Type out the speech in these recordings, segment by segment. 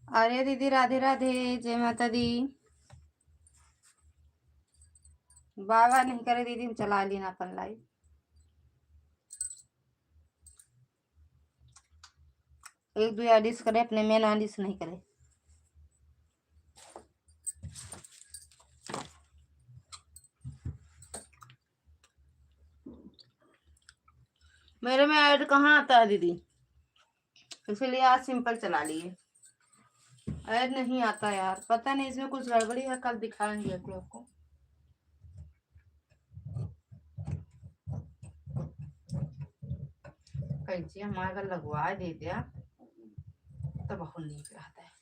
अरे दीदी, राधे राधे, जय माता दी। बाबा नहीं करे दीदी, हम चला ली ना अपन लाइव। एक दो आडिस करे, अपने मेन आडिस नहीं करे। मेरे में ऐड कहाँ आता है दीदी, इसलिए आज सिंपल चला लिए। ऐड नहीं आता यार, पता नहीं इसमें कुछ गड़बड़ी है, कल दिखाएंगे आप लोग को। कैंची हमारे घर लगवा दे दिया तो बहुत नीक रहता है।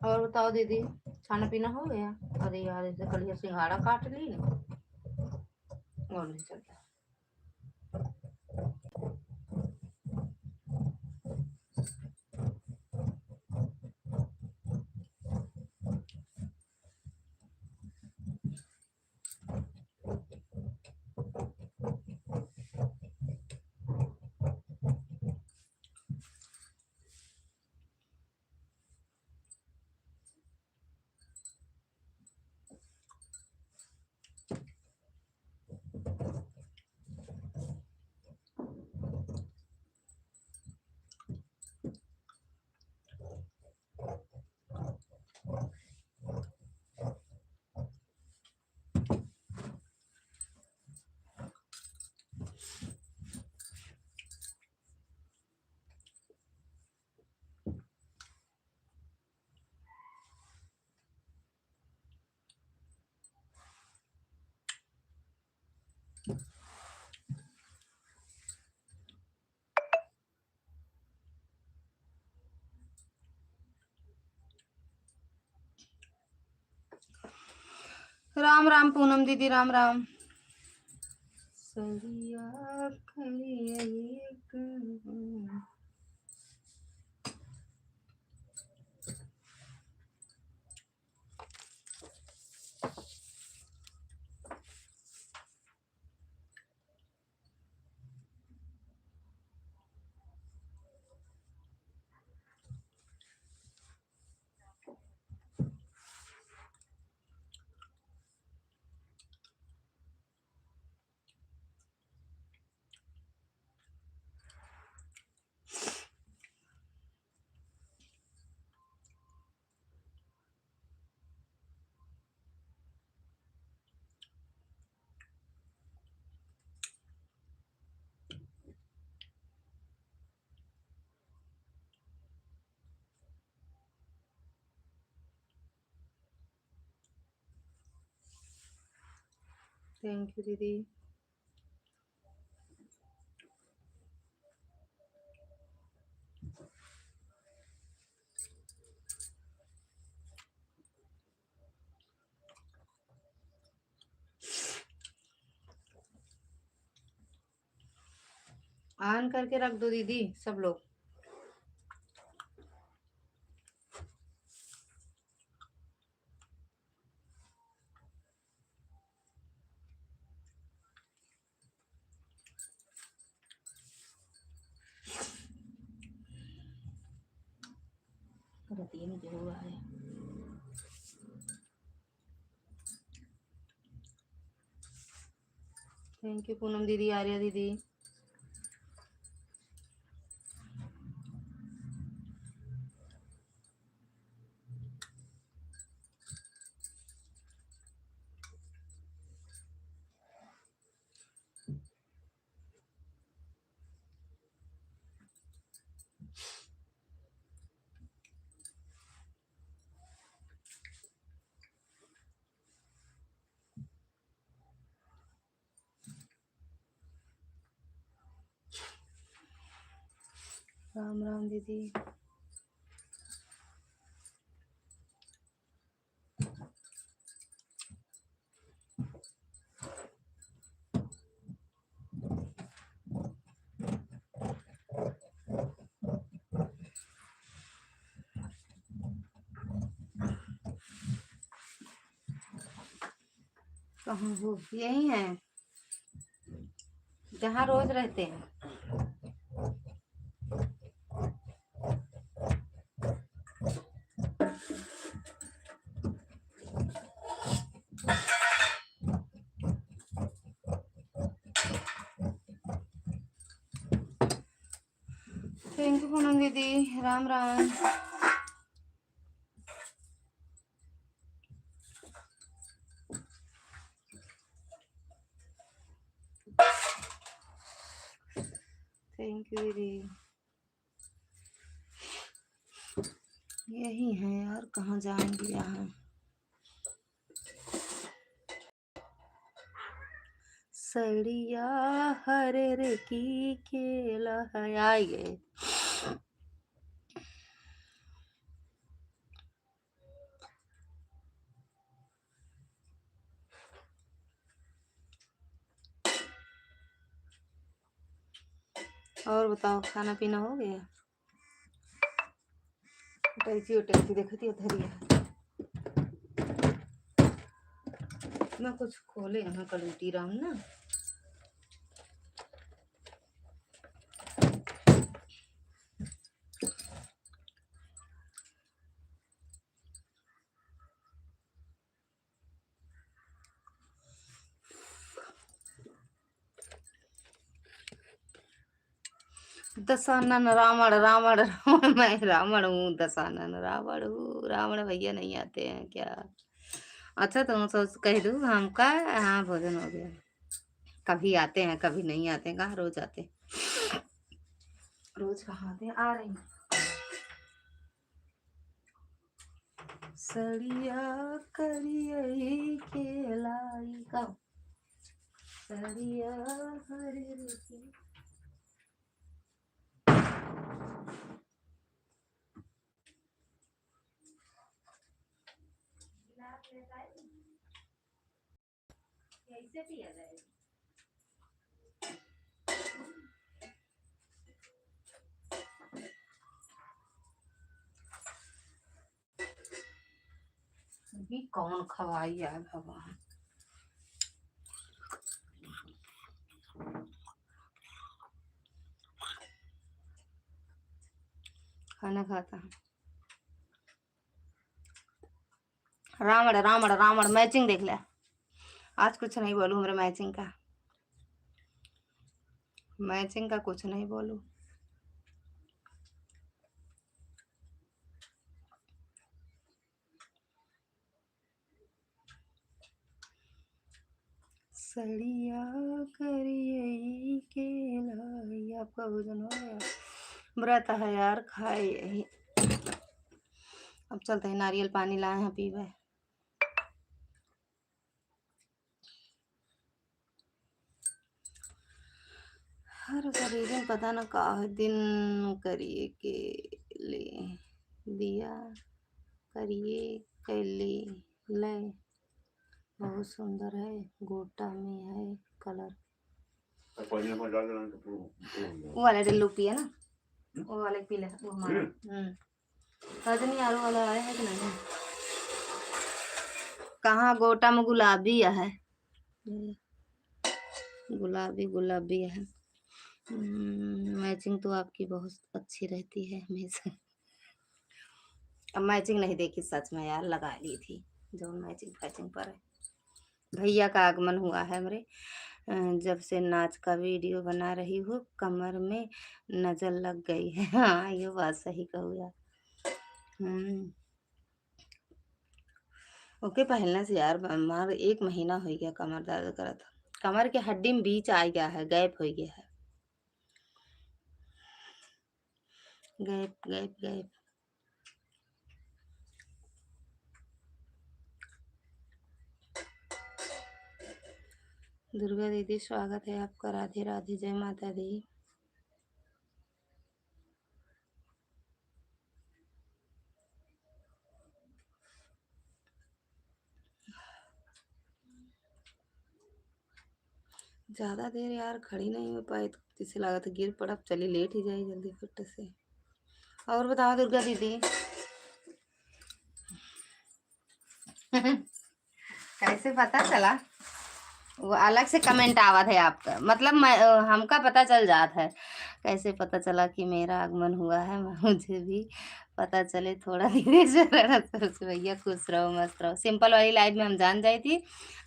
और बताओ दीदी, खाना पीना हो गया? अरे यार, ऐसे कल सिंघाड़ा काट ली ना, और नहीं चलता। राम राम पूनम दीदी, राम राम। सरिया खलिया एक थैंक यू दीदी। ऑन करके रख दो दीदी सब लोग। तीन जो हुआ है। थैंक यू पूनम दीदी, आर्या दीदी। राम राम दीदी। कहाँ हो? यही है जहाँ रोज रहते हैं। थैंक यू पूनम दीदी, राम राम। थैंक यू दीदी। यही है यार, कहाँ जाएंगे यहाँ। सड़िया हरे रे की खेला है, आइए। और बताओ, खाना पीना हो गया? उटैची देखती धरिया मैं कुछ खोले यहाँ कलूटी राम ना। दशानन रावण रावण रावण, मैं रावण हूँ, दशानन रावण हूँ। रावण भैया नहीं आते हैं क्या? अच्छा तो सोच कह दूँ हमका। हाँ भोजन हो गया। कभी आते हैं कभी नहीं आते हैं, कहाँ रोज आते हैं? रोज कहाँ आते हैं? आ रही हैं। सड़िया करियई के लाई का, सड़िया हरे रे। कैसे पिया जाए? अभी कौन खवाई है भगवान। खाना खाता है। रावण रावण रावण, मैचिंग देख ले। आज कुछ नहीं बोलूँ, मेरे मैचिंग का, मैचिंग का कुछ नहीं बोलूँ। सड़िया करियई के लाई। आपका भोजन हो गया? व्रत है यार, खाए यही। अब चलते हैं, नारियल पानी लाए हैं पीवे। हर रीजन पता न का है। दिन करिए के ले दिया, करिए के ले। बहुत सुंदर है, गोटा में है कलर। वो वाला डिल्लू पिया ना, वो वाले पी ले वो हमारा। रजनी आलू वाला आया है कि नहीं? कहाँ गोटा में गुलाबी है, गुलाबी गुलाबी है। मैचिंग तो आपकी बहुत अच्छी रहती है हमेशा। अब मैचिंग नहीं देखी सच में यार, लगा ली थी जो मैचिंग फैचिंग पर है। भैया का आगमन हुआ है मेरे, जब से नाच का वीडियो बना रही हूँ कमर में नजर लग गई है। हाँ ये बात सही कहूँ यार। ओके पहलने से यार हमार 1 महीना हो गया कमर दर्द करा था। कमर के हड्डी में बीच आ गया है, गैप हो गया है, गैप गैप गैप। दुर्गा दीदी स्वागत है आपका, राधे राधे, जय माता दी। ज्यादा देर यार खड़ी नहीं हो पाई तो जिसे लगा था गिर पड़ा, चली लेट ही जाए जल्दी फट से। और बताओ दुर्गा दीदी। कैसे पता चला? वो अलग से कमेंट आवत है आपका, मतलब मैं हमका पता चल जात है। कैसे पता चला कि मेरा आगमन हुआ है? मुझे भी पता चले थोड़ा धीरे से से भैया खुश रहो, मस्त रहो। सिंपल वाली लाइव में हम जान जाई थी,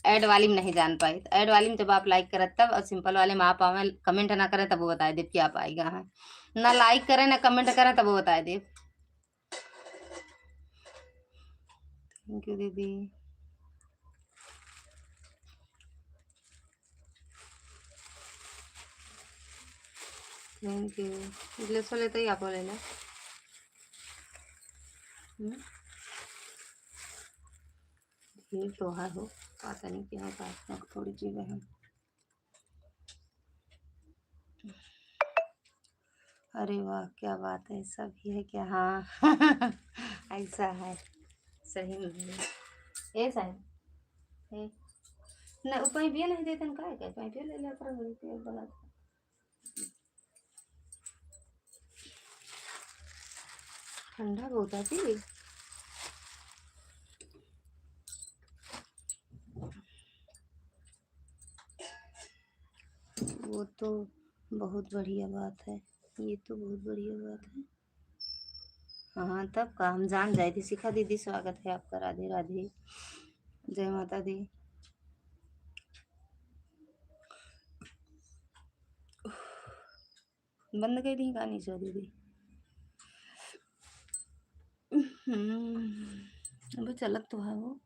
ऐड वाली में नहीं जान पाई। तो ऐड वाली में जब आप लाइक करत तब, और सिंपल वाले में आप आवे कमेंट ना करें तब वो बताए देव कि आप आएगा है। ना लाइक करें ना कमेंट करें तब वो बताए देव। थैंक यू दीदी। Thank you. ग्लिस वाले तो ही आप ले लो। ये त्योहार हो, पता नहीं क्या होता है, थोड़ी चीजें हैं। अरे वाह क्या बात है, सब ही है क्या? हाँ ऐसा है, सही में ऐसा है। ए, ना ऊपर भी नहीं देते ना, काय काय भी ले लिया करो, बड़ी तेल बना। ठंडा बहुत है जी। वो तो बहुत बढ़िया बात है, ये तो बहुत बढ़िया बात है। हाँ तब का हम जान जाए थी। शिखा दीदी स्वागत है आपका, राधे राधे, जय माता दी। बंद कर दी कहानी सो दीदी। अभी चलत तो है वो।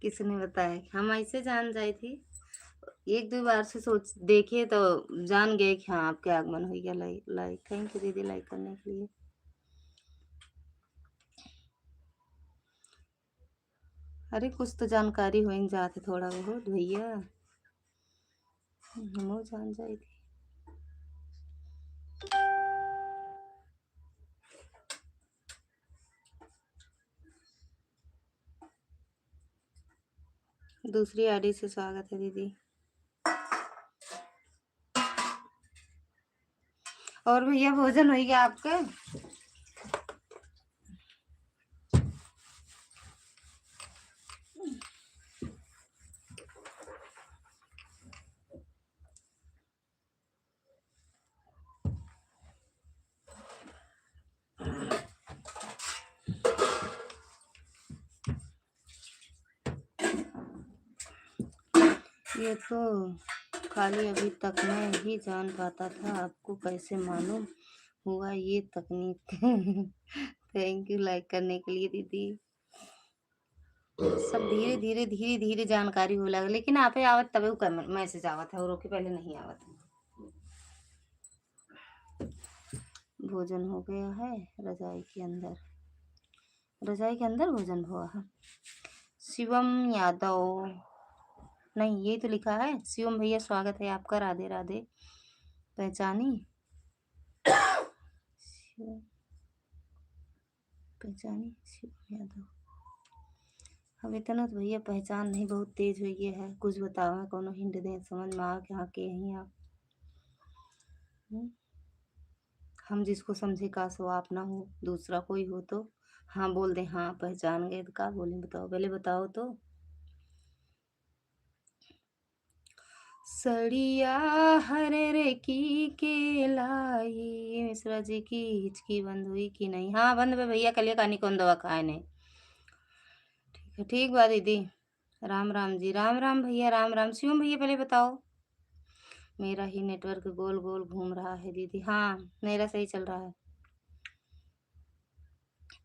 किसने बताया? हम ऐसे जान जाए थी, एक दो बार से सोच देखे तो जान गए कि हाँ आपके आगमन हो गया। लाइक लाइक, थैंक यू दीदी लाइक करने के लिए। अरे कुछ तो जानकारी हो जाते थोड़ा बहुत भैया, हम जान जाए थी। दूसरी आईडी से स्वागत है दीदी। और भैया भोजन हो गया आपका? ये तो खाली अभी तक मैं ही जान पाता था, आपको कैसे मालूम हुआ ये तकनीक? थैंक यू लाइक करने के लिए दीदी। सब धीरे धीरे धीरे धीरे जानकारी हो लगा, लेकिन आप आवत तब मैसेज आवत है, और के पहले नहीं आवत है। भोजन हो गया है रजाई के अंदर, रजाई के अंदर भोजन हुआ है। शिवम यादव, नहीं ये तो लिखा है। शिवम भैया स्वागत है आपका, राधे राधे। पहचानी? शिवम, पहचानी शिवम यादव। अब इतना तो भैया पहचान नहीं, बहुत तेज हुई है। कुछ बताओ, कोनो हिंट दें समझ में आ कि हाँ के हैं आप। हम जिसको समझे का सो आप ना हो, दूसरा कोई हो तो हाँ बोल दे, हाँ पहचान गए तो का बोले, बताओ पहले बताओ तो। सड़िया हरे रे की के लाई, मिश्रा जी की हिचकी बंद हुई कि नहीं? हाँ बंद में भैया, कलिया कानी कौन दवा खाए ने। ठीक है, ठीक बा दीदी। राम राम जी, राम राम भैया, राम राम। शिवम भैया पहले बताओ। मेरा ही नेटवर्क गोल गोल घूम रहा है दीदी। हाँ मेरा सही चल रहा है।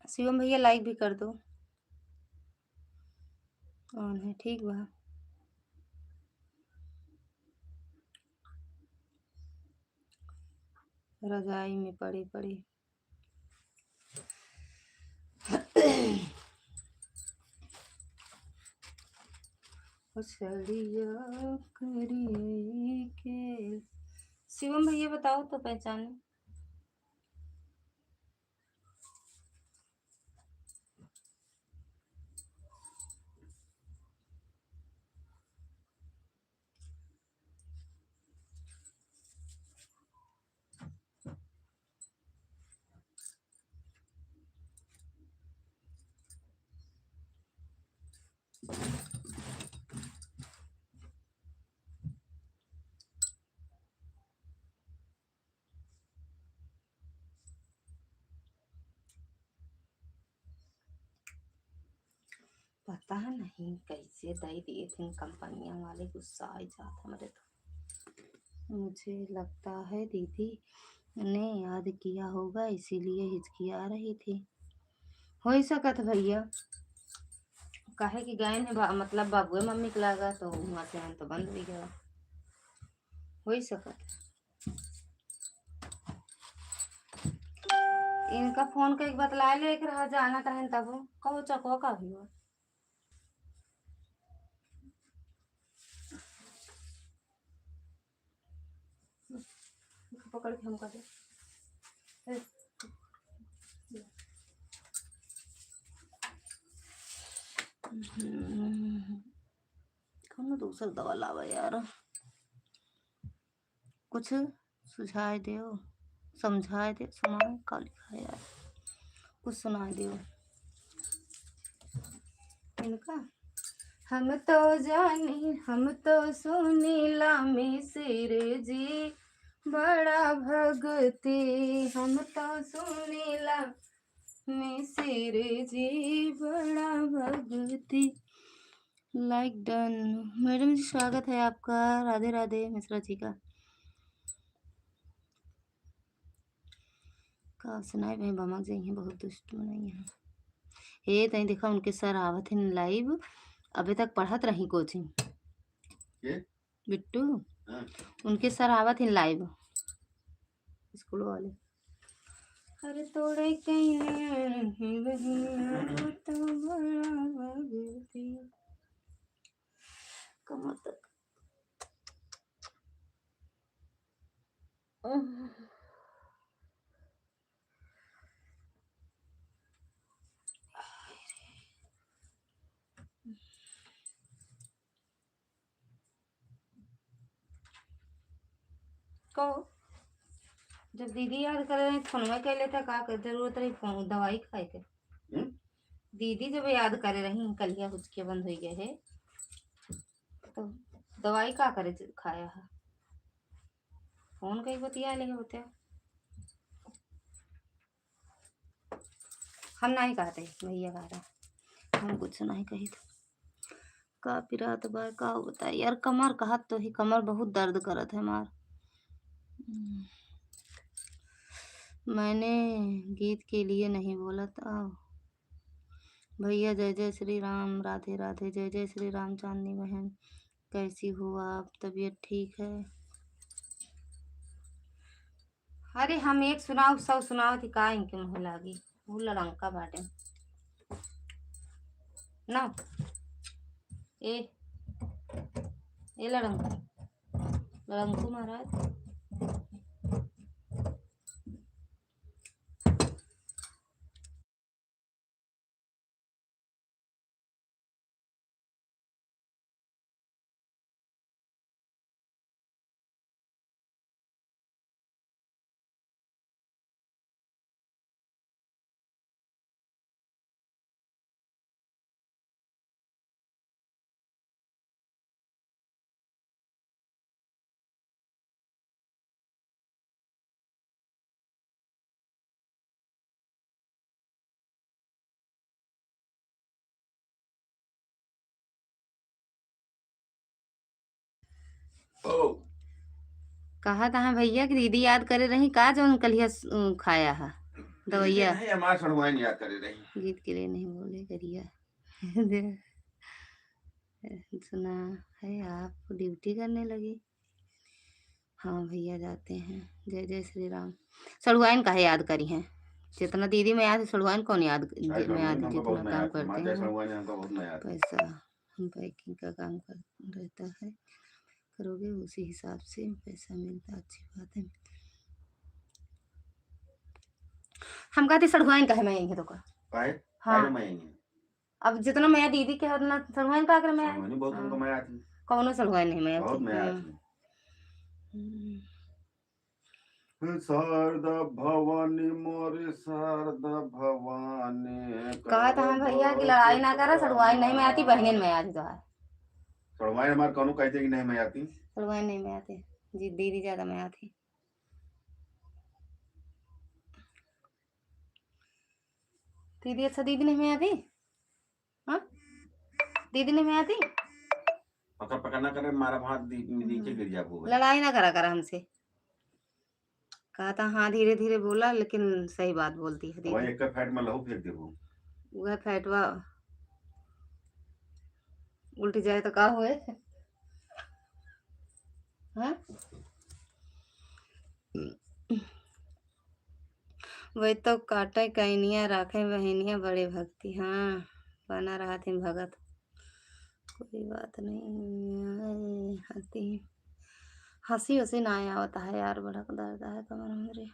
शिवम भैया लाइक भी कर दो, ऑन है, ठीक बा। रजाई में पड़ी पड़ी सड़िया करिए के शिवम भैया बताओ तो पहचाने। पता नहीं कैसे दे दिए थे कंपनियां वाले, गुस्सा आ जाता मेरे तो। मुझे लगता है दीदी ने याद किया होगा इसीलिए हिचकिया रही थी। हो ही सकत भैया, काहे कि गए ने मतलब बाबुए मम्मी के लगा तो वहाँ से हम तो बंद भी गया। हो ही सकत। इनका फोन का एक बतलाए ले रहा जाना तहन तब कहो चको का भी हो। पकड़ के हमका दे। कौन दूसरा दवा लावा यार, कुछ सुझाए दो, समझाए दे, सुनाए का लिखा है यार, कुछ सुनाए दो इनका। हम तो जानी हम तो सुनीला मिसिर जी बड़ा भगती, हम तो सुनीला मिसिर जी बड़ा भगती। Like done. मैडम जी स्वागत है आपका, राधे राधे मिश्रा जी का सुनाए भाई बमक जाइए बहुत दुष्ट बनाई है। ये तई देखा उनके सर आवत हैं लाइव, अभी तक पढ़त रही कोचिंग बिट्टू, उनके सर आवत हैं लाइव स्कूल वाले। अरे तोड़े कहीं तो बड़ा भगती कमर तक। कहो जब दीदी याद करे रही फोन में कह लेता का कर जरूरत रही फोन दवाई खाए के। दीदी जब याद करे रही कलिया हुचके बंद हो गए है तो दवाई का करे खाया है, फोन कहीं बतिया लेंगे बतिया। हम नहीं कहते भैया कह रहा, हम कुछ नहीं कही था। का पिरात बार का बताए यार, कमर का तो ही कमर बहुत दर्द करत है मार। मैंने गीत के लिए नहीं बोला था भैया। जय जय श्री राम, राधे राधे, जय जय श्री राम। चांदनी बहन कैसी हो आप, तबीयत ठीक है? अरे हम एक सुनाओ सब सुनाओ थी का इनके मुँह लागी, वो लड़ंका बाटे ना ए लड़ंका लड़ंकू महाराज। कहा था भैया कि दीदी याद करे रही का जो कलिया खाया है दवाइया। हमारा सड़वाइन याद करे रही, गीत के लिए नहीं बोले करिया। सुना है आप ड्यूटी करने लगी। हाँ भैया जाते हैं। जय जय श्री राम। सड़ुआइन काहे याद करी हैं, जितना दीदी में याद है सड़ुआइन कौन याद में याद, जितना काम करते हैं पैसा हम पैकिंग का काम कर रहता है। करोगे उसी हिसाब से पैसा मिलता, अच्छी बात है। हम कहते सड़ुआइन का है मैं यही तो का काहे हाँ काहे मैं आएंगे अब जितना मैं दीदी के उतना सड़ुआइन का कर मैं आई नहीं बहुत तुमको मैं आती कौनो सड़ुआइन नहीं मैं बहुत आती मैं आती शारदा भवानी मोरी शारदा भवानी कहा था हम भैया की लड़ाई ना करा सड़ुआइन नहीं मैं आती बहनेन में आती तो है सड़वाई हमारे कौन कहते कि नहीं मैं आती सड़ुआइन नहीं मैं आती जी दीदी ज्यादा मैं आती दीदी अच्छा दीदी नहीं मैं आती हाँ दीदी नहीं मैं आती पकड़ पकड़ ना करे मारा हाथ नीचे गिर जाओ लड़ाई ना करा करा हमसे कहा था हाँ धीरे धीरे बोला लेकिन सही बात बोलती है वही दीदी एक फैट में लहू फेंक देबो वह फैटवा उल्टी जाए तो का हुए हाँ वही तो काटे कैनिया राखे बहनिया बड़े भक्ति हाँ बना रहा थी भगत कोई बात नहीं हंसी हंसी हंसी ना आवता है यार बड़ा दर्द है कमर मेरे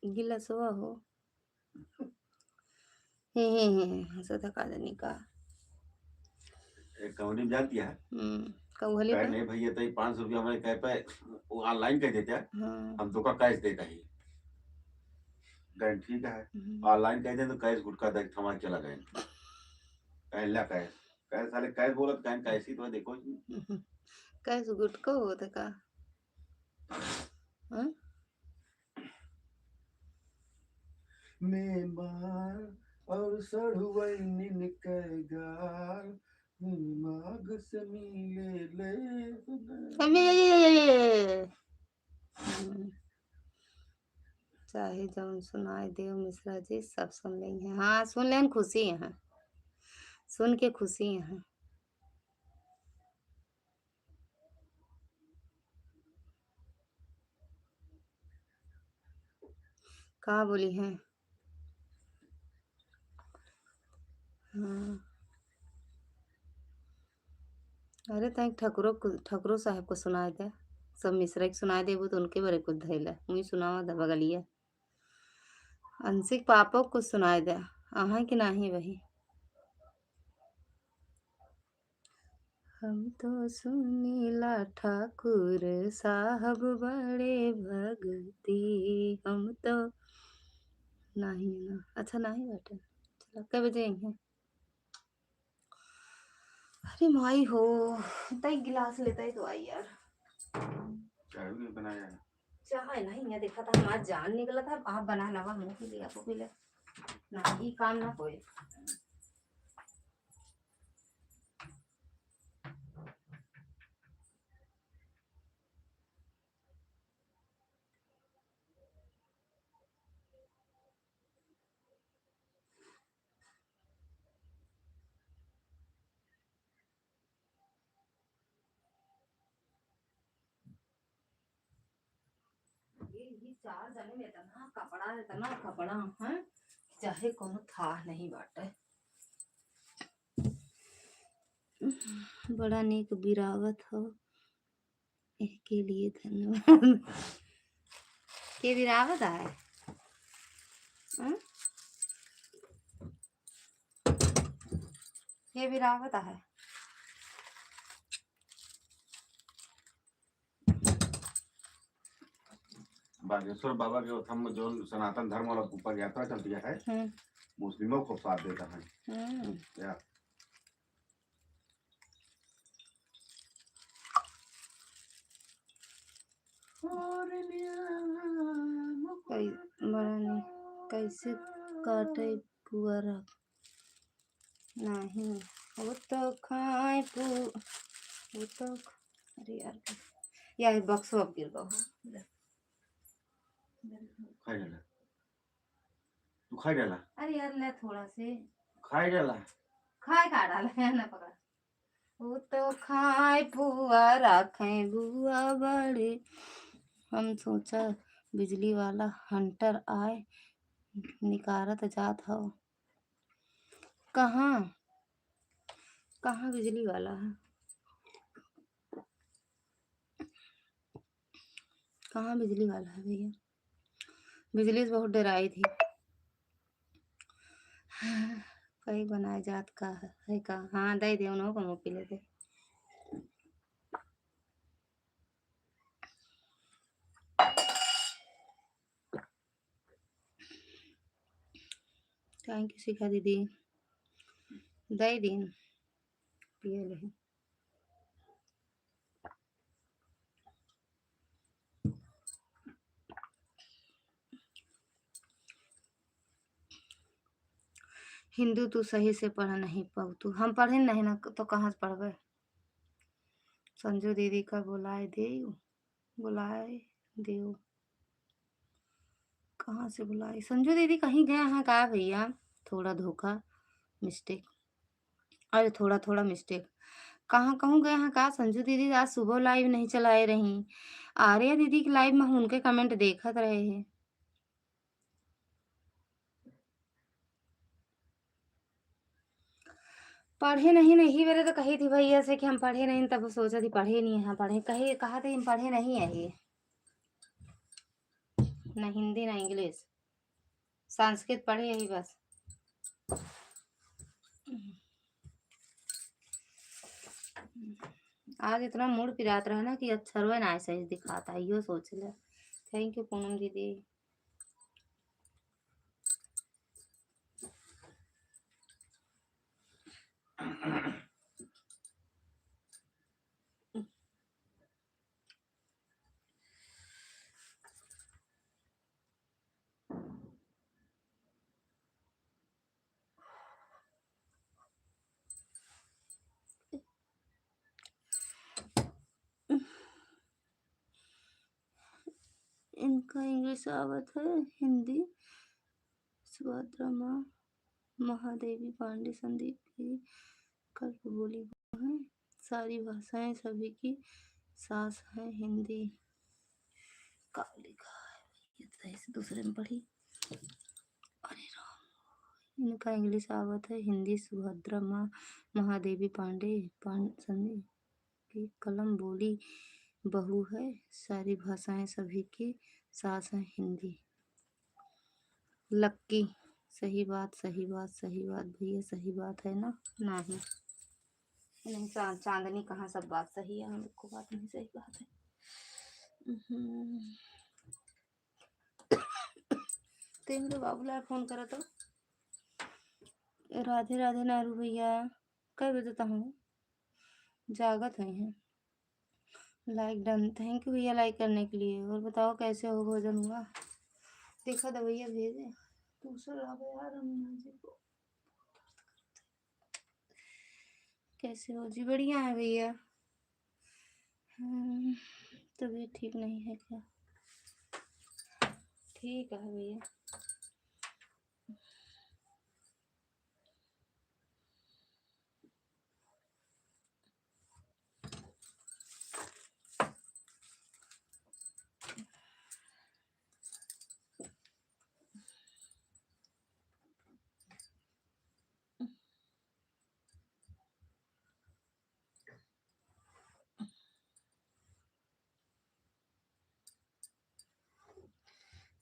गिला सुबह हो हे हंसा थका देने का कौनी में जानती है कौहली कहे पे नहीं भैया तो 500 रुपया हमारे कह पे वो ऑनलाइन कह देते हैं हाँ हम तो का कैश देता ही गए ठीक है ऑनलाइन कह दे तो कैश गुटका देख थमा चला गए कह ला कैश कैश साले कैश बोलत कहीं कैश ही तो देखो कैसे गुटको होता का हाँ मैं मार और सड़ुवैनी निकगार माग से मिले ले चाहे जौन सुनाए देव मिश्रा जी सब सुन लेंगे हाँ सुन लें खुशी है सुन के खुशी है कहा बोली है हाँ अरे तक ठकुरो साहब को सुनाए दे सब मिश्रा के सुनाए देबो तो उनके बड़े कुछ धैल मुझे सुनावा द बगलिया अंशिक पापा को सुनाए दे अहाँ कि नहीं वही हम तो सुनीला ठाकुर साहब बड़े भगती हम तो नहीं ना अच्छा नहीं बैठे चलो कब बजे हैं अरे माई हो इतना ही गिलास लेता ही तो आई यार चाय भी बनाया चाय नहीं मैं देखा था हमारा जान निकला था आप बना लगा मुंह के लिए आपको पीले ना ही काम ना कोई ये चार जने में इतना कपड़ा है चाहे कोनो था नहीं बाटे बड़ा नीक बिरावत हो इसके लिए धन्यवाद के बिरावत है ये बिरावत है बागेश्वर बाबा के हम जो सनातन धर्म वाला ऊपर यात्रा चलती है मुस्लिमों को साथ देता है क्या कैसे काटे पुअरा नहीं वो तो खाए वो तो अरे यार बक्स अब गिर गया खाई डाला तू खाई डाला अरे यार ले थोड़ा से खाई डाला खाए खा डाला है ना पकड़ा वो तो खाए पुआ रखे बुआ बड़े हम सोचा बिजली वाला हंटर आए निकारत जात हो। कहाँ कहाँ बिजली वाला है? कहाँ बिजली वाला है भैया? बिजली से बहुत डराई थी। कहीं बनाए जात का है का? हाँ दे दे उन्हों को मुँह पी लेते। थैंक यू शिखा दीदी, दे दिन पिए ले। हिंदू तू सही से पढ़ नहीं पाऊ तू। हम पढ़े नहीं ना तो कहाँ से पढ़बे? संजू दीदी का बुलाए देव। कहाँ से बुलाई? संजू दीदी कहीं गए हैं का भैया? थोड़ा धोखा मिस्टेक, अरे थोड़ा थोड़ा मिस्टेक। कहाँ कहूँ गए हैं का संजू दीदी? आज सुबह लाइव नहीं चलाए रही। आर्या दीदी की लाइव में हम उनके कमेंट देखत रहे हैं। पढ़े नहीं नहीं मेरे तो कही थी भैया से कि हम पढ़े नहीं, तब सोचा थी पढ़े नहीं है। पढ़े कहे कहा था हम पढ़े नहीं है ये, ना हिंदी ना इंग्लिश, संस्कृत पढ़े यही बस। आज इतना मूड पिरात रहा ना कि अक्षर ना ऐसा ही दिखाता है, यो सोच ले। थैंक यू पूनम दीदी। इनका इंग्लिश आवत है, हिंदी सुभद्रा माँ महादेवी पांडे संदीप की कल्प बोली है। सारी भाषाएं सभी की सास है हिंदी। का लिखा है ये तो ऐसे दूसरे में पढ़ी। अरे राम, इनका इंग्लिश आवत है, हिंदी सुभद्रा माँ महादेवी पांडे संदीप की कलम बोली बहू है। सारी भाषाएं सभी की सास है हिंदी। लक्की, सही बात सही बात सही बात भैया, सही बात है ना? नहीं नहीं चांदनी कहाँ सब बात सही है? हम लोग को बात नहीं सही बात है। ते मेरे बाबूलाल फोन करा तो राधे राधे नारू भैया, कई बजे तक हूँ जागत हुई हैं। लाइक डन, थैंक यू भैया लाइक करने के लिए। और बताओ कैसे हो, भोजन हुआ? देखा था भैया भेजे दूसरा लाभ यार अमीना जी को। कैसे हो जी? बढ़िया है भैया। तबीयत ठीक नहीं है क्या? ठीक है भैया।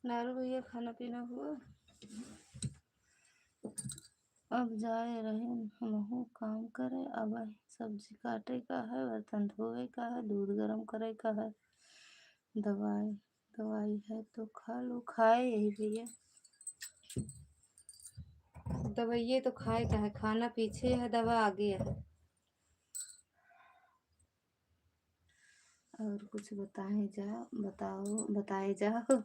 नारू भैया खाना पीना हुआ? अब जाए रहे हमहू काम करे। अब आई सब्जी काटे का है, बर्तन धोए का है, दूध गर्म करे का है। दवाई दवाई है तो खा लो। खाए यही भैया, दवाइये तो खाए का है। खाना पीछे है, दवा आगे है। और कुछ बताए जाओ।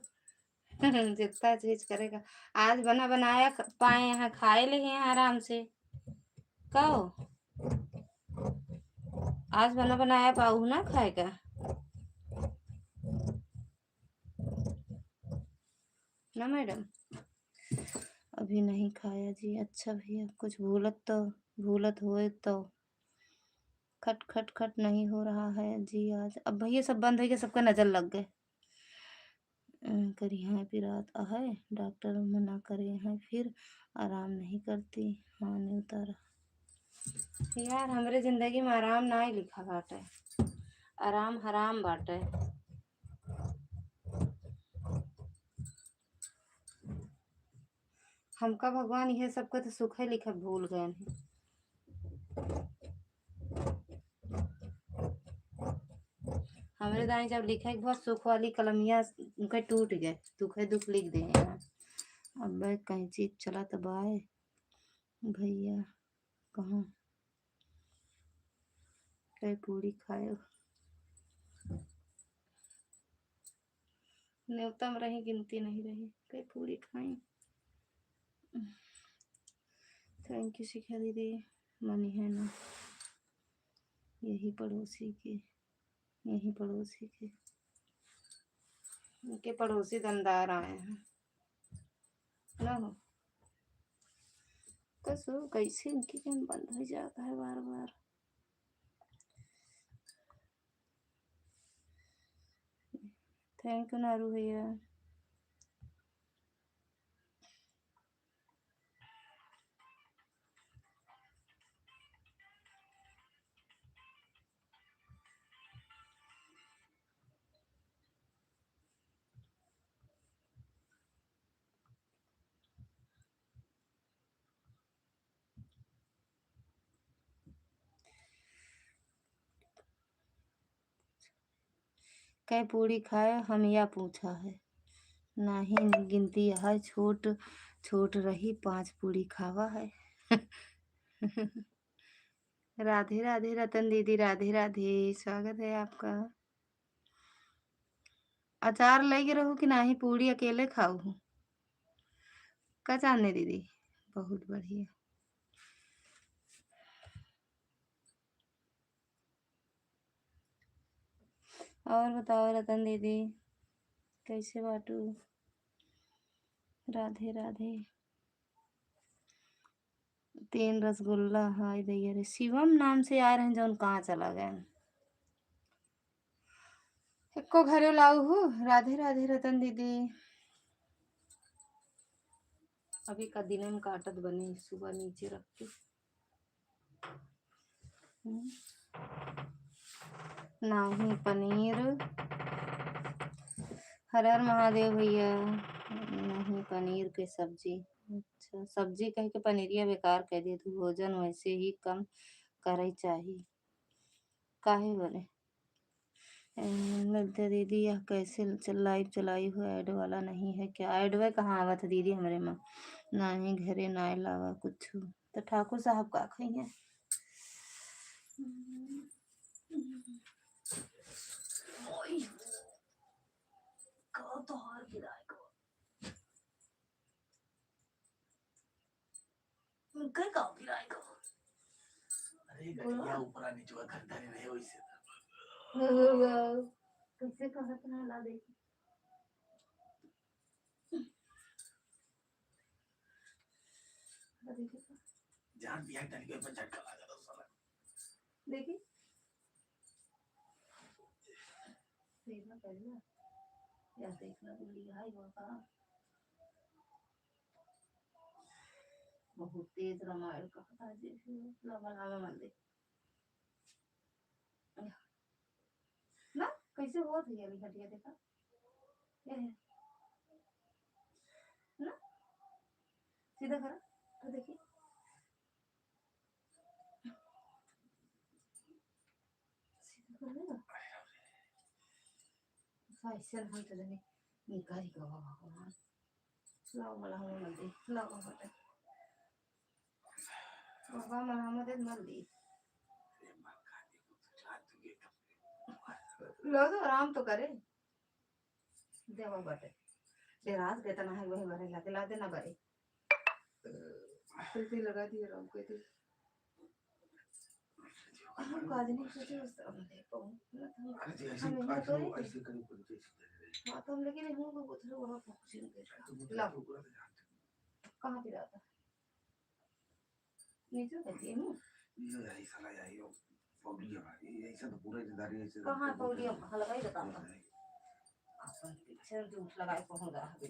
जितना चीज करेगा। आज बना बनाया पाए हैं, खाए ले हैं आराम से। कहो आज बना बनाया पाऊ ना खाएगा? ना मैडम अभी नहीं खाया जी। अच्छा भैया कुछ भूलत होए तो। खट खट खट नहीं हो रहा है जी आज। अब भैया सब बंद हो गया, सबका नजर लग गए। करी हैं फिर आता है, डॉक्टर मना करे हैं फिर आराम नहीं करती। हाँ नहीं उतारा यार, हमरे जिंदगी में आराम ना ही लिखा बाटे, आराम हराम बाटे। हमका भगवान ये सबका तो सुख है लिखा भूल गए हैं। हमरे दाई जब लिखे बहुत सुख वाली कलमिया उनके टूट गए, दुख है दुख लिख दे हैं। अब मैं कहीं चीज चला तो बाय भैया कहाँ कई पूरी खाए न्योता में रही गिनती नहीं रही, कई पूरी खाई। थैंक यू शिखा दीदी, मनी है ना यही पड़ोसी के, यही पड़ोसी के, उनके पड़ोसी दमदार आए हैं ना हो। कसो कैसे इनकी कैम बंद हो जाता है बार बार। थैंक यू नारू भैया। कै पूरी खाए हम या पूछा है, नहीं गिनती है छोट छोट रही 5 पूरी खावा है। राधे राधे रतन दीदी, राधे राधे, स्वागत है आपका। अचार लेके रहो कि नहीं पूरी अकेले खाऊ हूँ का जाने दीदी, बहुत बढ़िया। और बताओ रतन दीदी कैसे बाटू। राधे राधे। 3 रसगुल्ला हाय दैया रे, शिवम नाम से आ रहे हैं जौन कहाँ चला गए। एको घरे लाऊ हूँ। राधे राधे रतन दीदी। अभी का दिन में काटत बनी सुबह नीचे रख के। नहीं पनीर, हर हर महादेव भैया। नहीं पनीर के सब्जी, अच्छा सब्जी कह के पनीरिया बेकार कह दिए, तो भोजन वैसे ही कम करे चाहिए काहे बोले। लगता दीदी यह कैसे लाइव चलाई हो, ऐड वाला नहीं है क्या। ऐड वे कहाँ आवत दीदी हमारे माँ, ना ही घरे ना लावा कुछ। तो ठाकुर साहब का खाई है। तो हार गिराए को कई का गिराए को। अरे गठिया ऊपर नीचे का खरीदारी नहीं हो इससे कैसे कहत ना ला दे। जान दिया तनी के पर झटका लगा दो साला देखी देखना पहले या देखना बोली हाय बाबा बहुत तेज रामायण का कथा जैसे लगा नाम मंदिर ना कैसे हुआ था ये अभी हटिया देखा ये है ना सीधा करा तो देखिए सीधा कर लेगा ऐसे हम तो नहीं निकाल ही गवा भगवान लाओ मला हम मंदिर लाओ बता बाबा मला मदद मत दी लो तो आराम तो करे देवा बटे देराज देता ना है वही भरे ला देना बरे फिर लगा दिए राम को थे हम काज नहीं सोचे उस तरह देखो हम ऐसे करो ऐसे करो हां तो हम लेकिन हम को कुछ वहां पहुंचे ला कहां पे जाता नीचे बैठिए हूं ये यही साला यही हो पौड़ी है भाई ऐसा तो पूरे दारी ऐसे कहां पौड़ी हलवाई बताऊंगा अपन पीछे झूठ लगाए पहुंच रहा है पे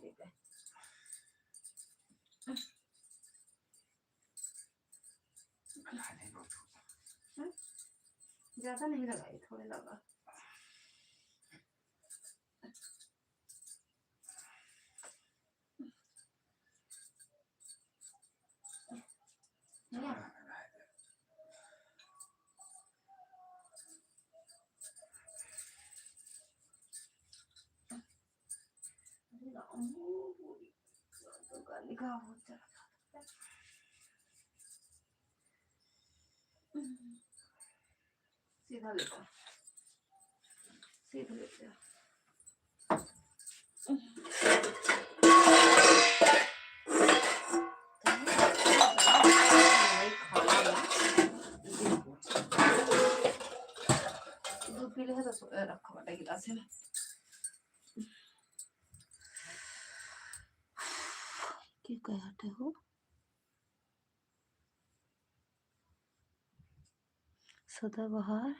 ज्यादा नहीं लगाई, थोड़े लगा। निकाह हो चला सीधा लेता, सीधा लेता। दूध पी ले तो रखा बटा गिलास में। क्या कहते हो सदाबहार?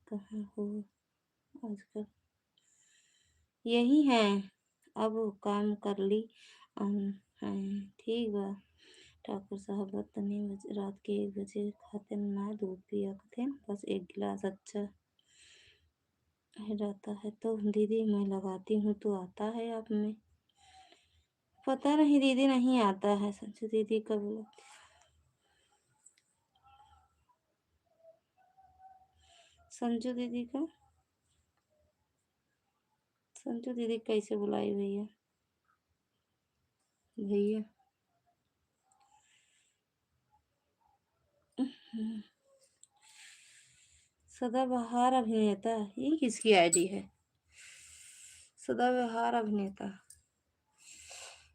कहाँ हो आजकल? यही है, अब काम कर ली। ठीक बा ठाकुर साहब तनी रात के 1 बजे खाते ना दूध पिया थे, बस 1 गिलास अच्छा रहता है। तो दीदी मैं लगाती हूँ तो आता है आप में? पता नहीं दीदी, नहीं आता है। संजू दीदी कब लगती? संजू दीदी का, संजू दीदी कैसे बुलाई भैया? भैया सदाबहार अभिनेता, ये किसकी आईडी है? सदाबहार अभिनेता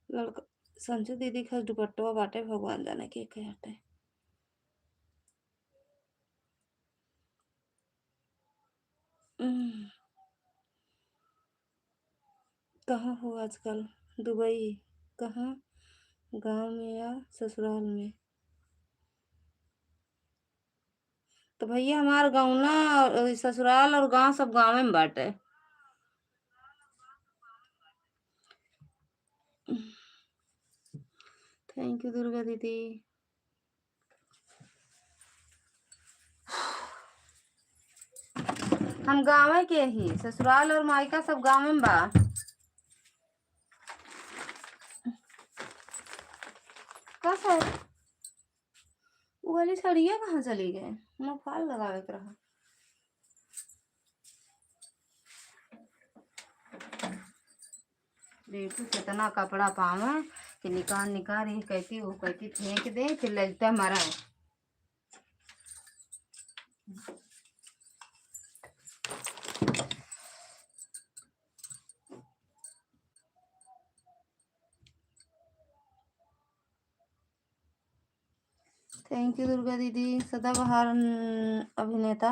लड़का। संजू दीदी का दुपट्टा बाटे, भगवान जाने के कहते। कहाँ हो आजकल? दुबई? कहाँ, गांव में या ससुराल में? तो भैया हमार गाँव ना, ससुराल और गांव सब गाँव में बाटे। थैंक यू दुर्गा दीदी। हम गाँव के ही, ससुराल और मायका सब गाँव में बा। कस है वो वाली साड़ियाँ कहाँ चली गए? मैं फाल लगावे के रहा। देखो कितना कपड़ा पावे कि निकाल निकाल, ये कहती वो कहती फेंक दे, फिर लगता हमारा है। थैंक यू दुर्गा दीदी। सदाबहार अभिनेता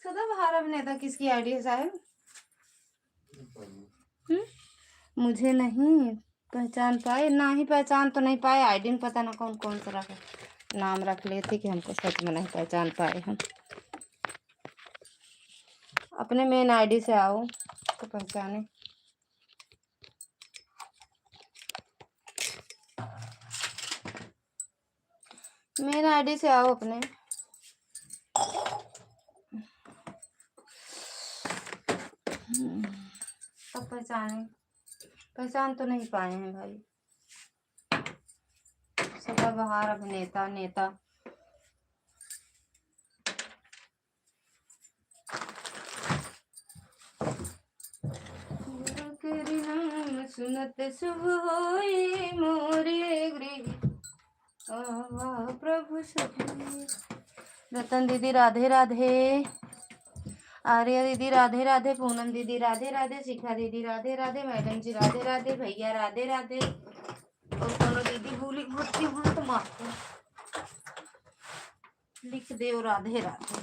सदाबहार अभिनेता किसकी आईडी है साहब? मुझे नहीं पहचान पाए, ना ही पहचान तो नहीं पाए। आईडी में पता ना कौन कौन सा रखा नाम रख लेते कि हमको सच में नहीं पहचान पाए हम। अपने मेन आईडी से आओ तो पहचाने। मेन आईडी से आओ अपने। तब पहचाने, पहचान तो नहीं पाए हैं भाई। सदाबहार अभिनेता नेता सुनत शुभ होए मोरे गृह प्रभु सभी। रतन दीदी राधे राधे। आर्या दीदी राधे राधे, पूनम दीदी राधे राधे, शिखा दीदी राधे राधे, मैडम जी राधे राधे, भैया राधे राधे, और कोनो दीदी भूली भूलती हूँ तो माफ कर, लिख दे राधे राधे।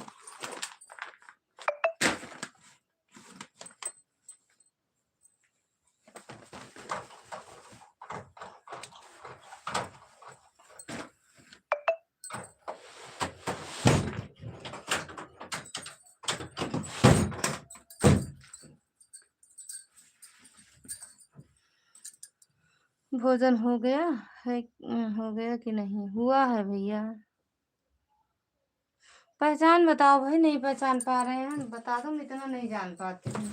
भोजन हो गया है? हो गया कि नहीं हुआ है भैया? पहचान बताओ भाई, नहीं पहचान पा रहे हैं बता दो, मैं इतना नहीं जान पाती हूँ,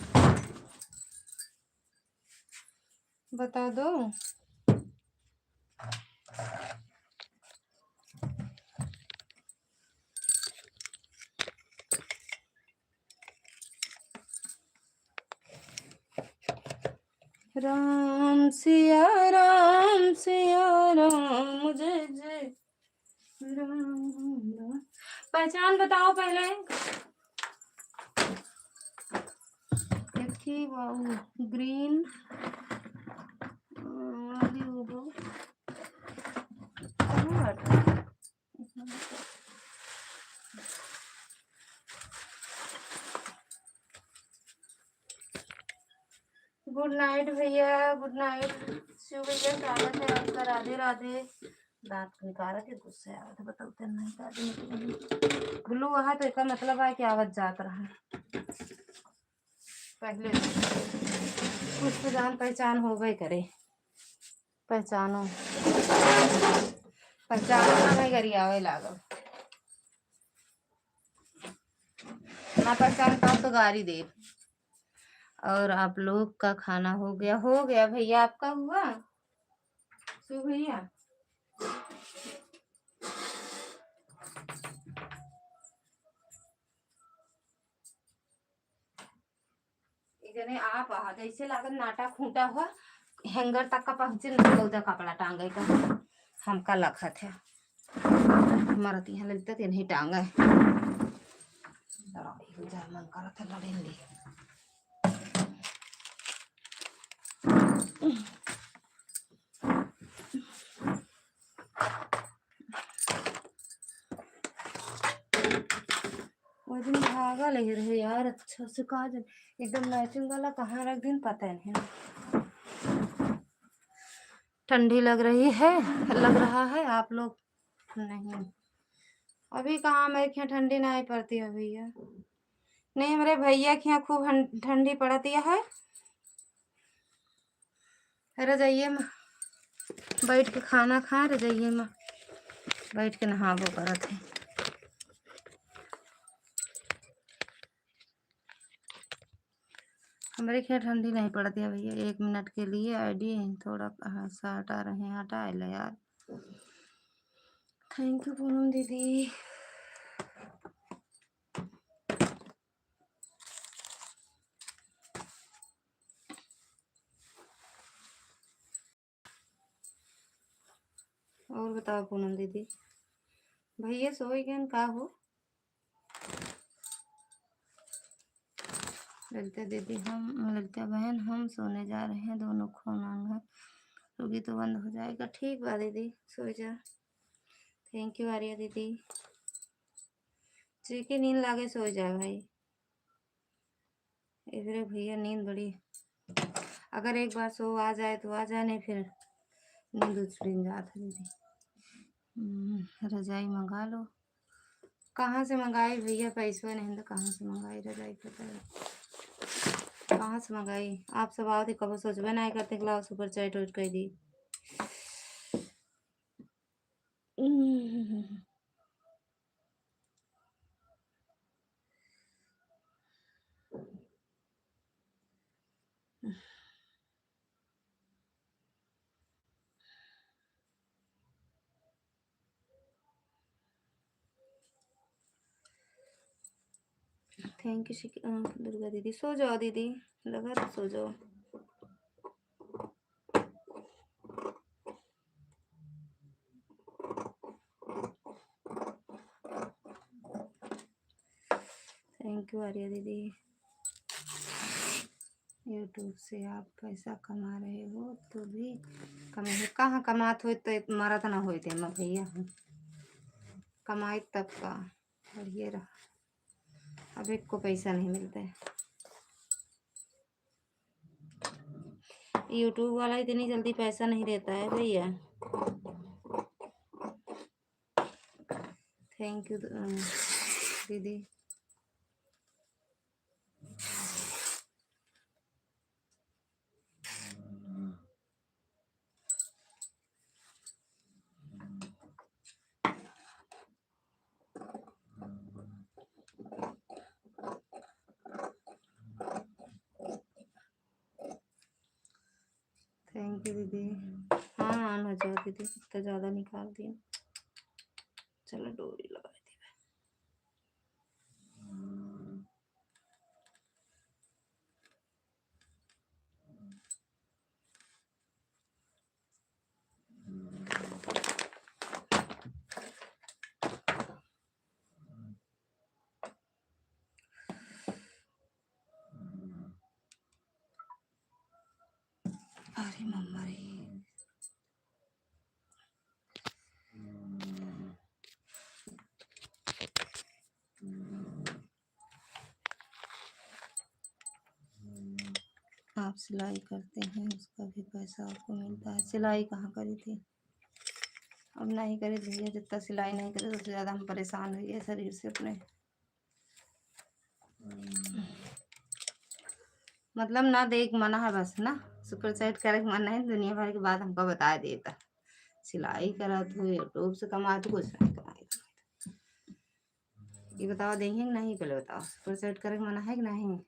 बता दो। राम सिया राम सिया राम, जय जय राम राम। पहचान बताओ पहले। देखिए वाओ, ग्रीन वाली वो कहाँ बांटा? गुड नाइट भैया, गुड नाइट शिव भैया, स्वागत है आपका, राधे राधे। दांत निकाल के गुस्से आ रहे थे, बताते नहीं दादी गुल्लू वहाँ तो इसका मतलब है कि आवाज जात रहा है। पहले कुछ तो जान पहचान हो गई करे, पहचानो पहचानो ना करी आवे लागल, ना पहचान पाओ तो गारी दे। और आप लोग का खाना हो गया? हो गया भैया, आपका हुआ शिव भैया? जने आप जैसे लागत नाटा खूंटा हुआ हैंगर तक का पहुंचे न कपड़ा टांगे का हमका लखत है, हमारा यहाँ लगता है नहीं टांगा है, मन करा था लड़े ले। वो दिन धागा ले रहे यार, अच्छा से कहा एकदम मैचिंग वाला कहाँ रख दिन पता नहीं। ठंडी लग रही है, लग रहा है आप लोग नहीं? अभी कहाँ मेरे यहाँ ठंडी नहीं पड़ती है भैया, नहीं मेरे भैया के यहाँ खूब ठंडी पड़ती है। रजाइए में बैठ के खाना खा, रजाइए में बैठ के नहाबो करत है। हमारे यहाँ ठंडी नहीं पड़ती है भैया। 1 मिनट के लिए आईडी थोड़ा सा हटा रहे हैं, हटा ले यार। थैंक यू पूनम दीदी। और बताओ पूनम दीदी, भैया सोए गए का हो? ललिता दीदी, हम ललिता बहन हम सोने जा रहे हैं, दोनों खोना होगी तो बंद हो जाएगा। ठीक बा दीदी, सो जा। थैंक यू आर्या दीदी। जी की नींद लागे सो जा भाई, इधर भैया नींद बड़ी, अगर एक बार सो आ जाए तो आ जाए, नहीं फिर नींद उछड़ जाता दीदी। रजाई मंगा लो। कहाँ से मंगाई भैया? पैसा नहीं तो कहाँ से मंगाई रजाई? पता है कहाँ से मंगाई? आप सब आओ थे कब सोचबे नहीं करते लाओ सुपर चैट उठ कर दी। थैंक यू दुर्गा दीदी। सो जाओ दीदी, लगा तो सो जाओ। थैंक यू आर्या दीदी। यूट्यूब से आप पैसा कमा रहे हो तो भी कमे कहाँ कमात हो तो मरत ना हो मैं भैया कमाई तब का बढ़िए रहा। अब एक को पैसा नहीं मिलता है। यूट्यूब वाला इतनी जल्दी पैसा नहीं देता है भैया। थैंक यू दीदी। थैंक यू दीदी। हाँ ऑन हो जाओ दीदी, इतना ज़्यादा निकाल दी। चलो डोरी लगा दी। अरे मम्मा रे आप सिलाई करते हैं उसका भी पैसा आपको मिलता है। सिलाई कहाँ करी थी, अब नहीं करी भैया। जितना सिलाई नहीं करे उससे ज़्यादा हम परेशान हुए शरीर से अपने। मतलब ना देख मना है बस ना, सुपर सेट करे मना है। दुनिया भर की बात हमको बता देता। सिलाई करा तो यूट्यूब से कमा तो कुछ नहीं कमाई। ये बताओ देंगे कि नहीं, पहले बताओ। सुपर सेट करे मना है कि नहीं।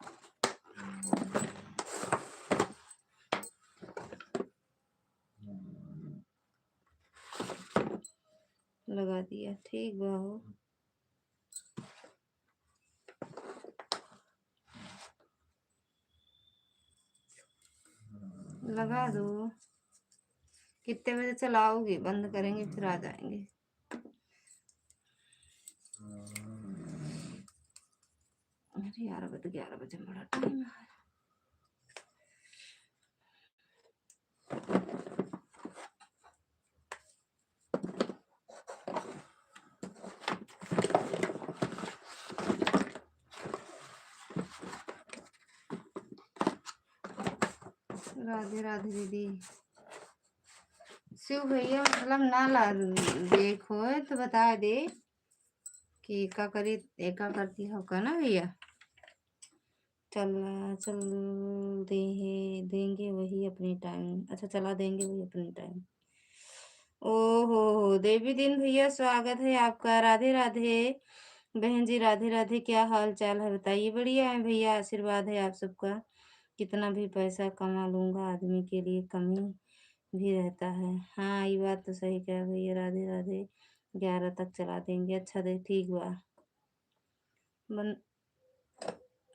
लगा दिया ठीक बाहो। लगा दो। कितने बजे चलाओगे, बंद करेंगे फिर आ जाएंगे। अरे 11 बजे बड़ा टाइम है। राधे राधे दीदी। शिव भैया मतलब ना ला देखो तो बता दे कि एका करी एका करती हो का ना भैया। चल देंगे वही अपनी टाइम। अच्छा चला देंगे वही अपनी टाइम। ओहो देवी दिन भैया स्वागत है आपका। राधे राधे बहन जी, राधे राधे। क्या हाल चाल है बताइए। बढ़िया है भैया, आशीर्वाद है आप सबका। कितना भी पैसा कमा लूंगा आदमी के लिए कमी भी रहता है। हाँ ये बात तो सही कहा भैया। राधे राधे। 11 तक चला देंगे। अच्छा दे ठीक बा। बन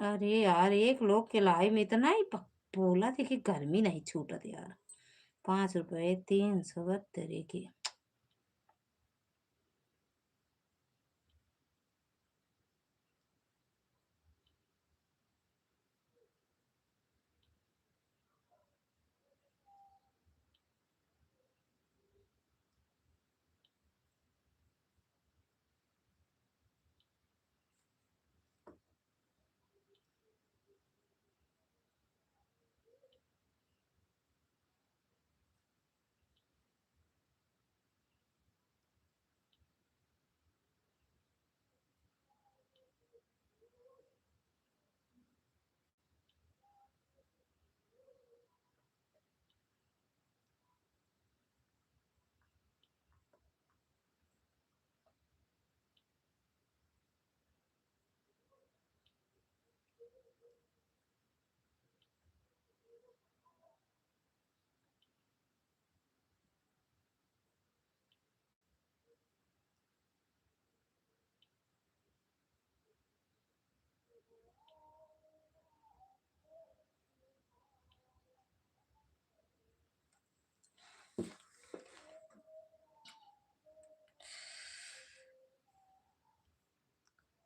अरे यार एक लोग के लाई में इतना ही बोला थी कि गर्मी नहीं छूटत यार। 5 रुपए 372 की।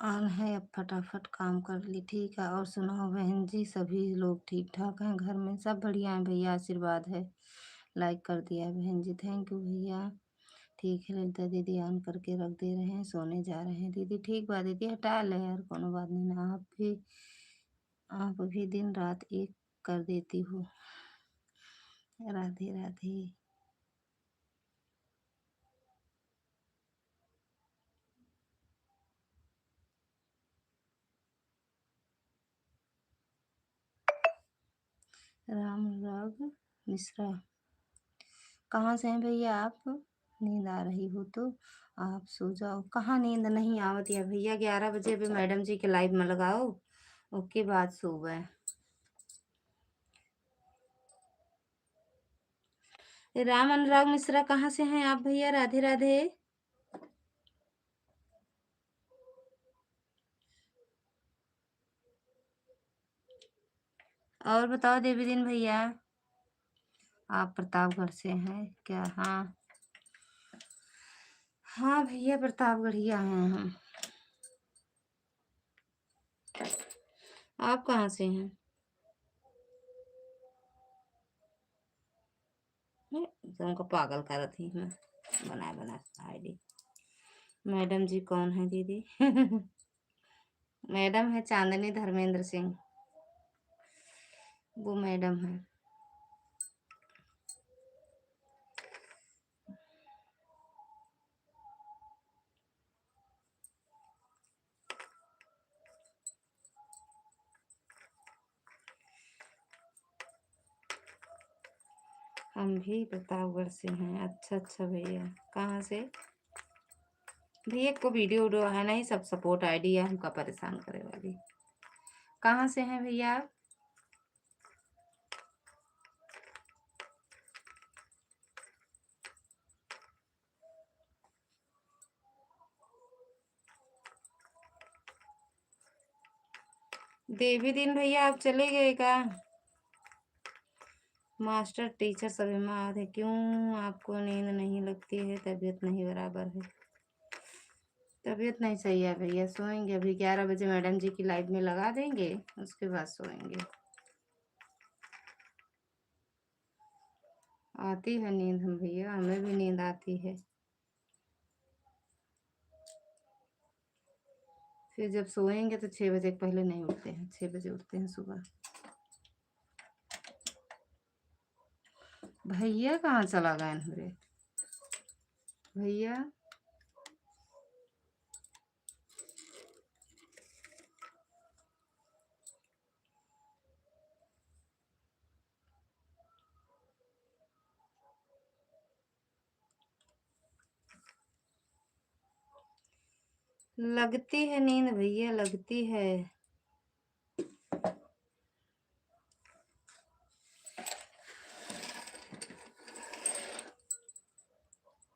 ऑन है, अब फटाफट काम कर ली। ठीक है, और सुनाओ बहन जी, सभी लोग ठीक ठाक हैं घर में? सब बढ़िया है भैया, आशीर्वाद है। लाइक कर दिया है बहन जी, थैंक यू भैया। ठीक है ललिता दीदी, ऑन करके रख दे रहे हैं, सोने जा रहे हैं दीदी। ठीक बात दीदी, हटा ले यार, कोनो बात नहीं ना। आप भी दिन रात एक कर देती हो। राधे राधे। राम राग मिश्रा, कहाँ से हैं भैया आप? नींद आ रही हो तो आप सो जाओ। कहाँ नींद नहीं आवत है भैया, 11 बजे अभी मैडम जी के लाइव में लगाओ, ओके बाद सो गए। राम अनुराग मिश्रा, कहाँ से हैं आप भैया? राधे राधे। और बताओ देवी दिन भैया, आप प्रतापगढ़ से हैं क्या? हाँ हाँ भैया, प्रतापगढ़ ही आए हैं हम। आप कहाँ से हैं? तुमको पागल कर थी मैं, बना आईडी। मैडम जी कौन है दीदी? मैडम है चांदनी धर्मेंद्र सिंह, वो मैडम है। हम भी प्रतापगढ़ से हैं। अच्छा अच्छा भैया, कहाँ से? भैया को वीडियो वीडियो है नहीं, सब सपोर्ट आईडी है, हमका परेशान करे वाली। कहाँ से हैं भैया आप? देवी दिन भैया आप चले गए का? मास्टर टीचर सभी माँ थे, क्यों आपको नींद नहीं लगती है? तबीयत नहीं बराबर है? तबीयत नहीं सही है भैया, सोएंगे अभी। 11 बजे मैडम जी की लाइव में लगा देंगे, उसके बाद सोएंगे। आती है नींद हम भैया, हमें भी नींद आती है। फिर जब सोएंगे तो 6 बजे पहले नहीं उठते हैं, 6 बजे उठते हैं सुबह। भैया कहाँ चला गए हमारे भैया? लगती है नींद भैया, लगती है।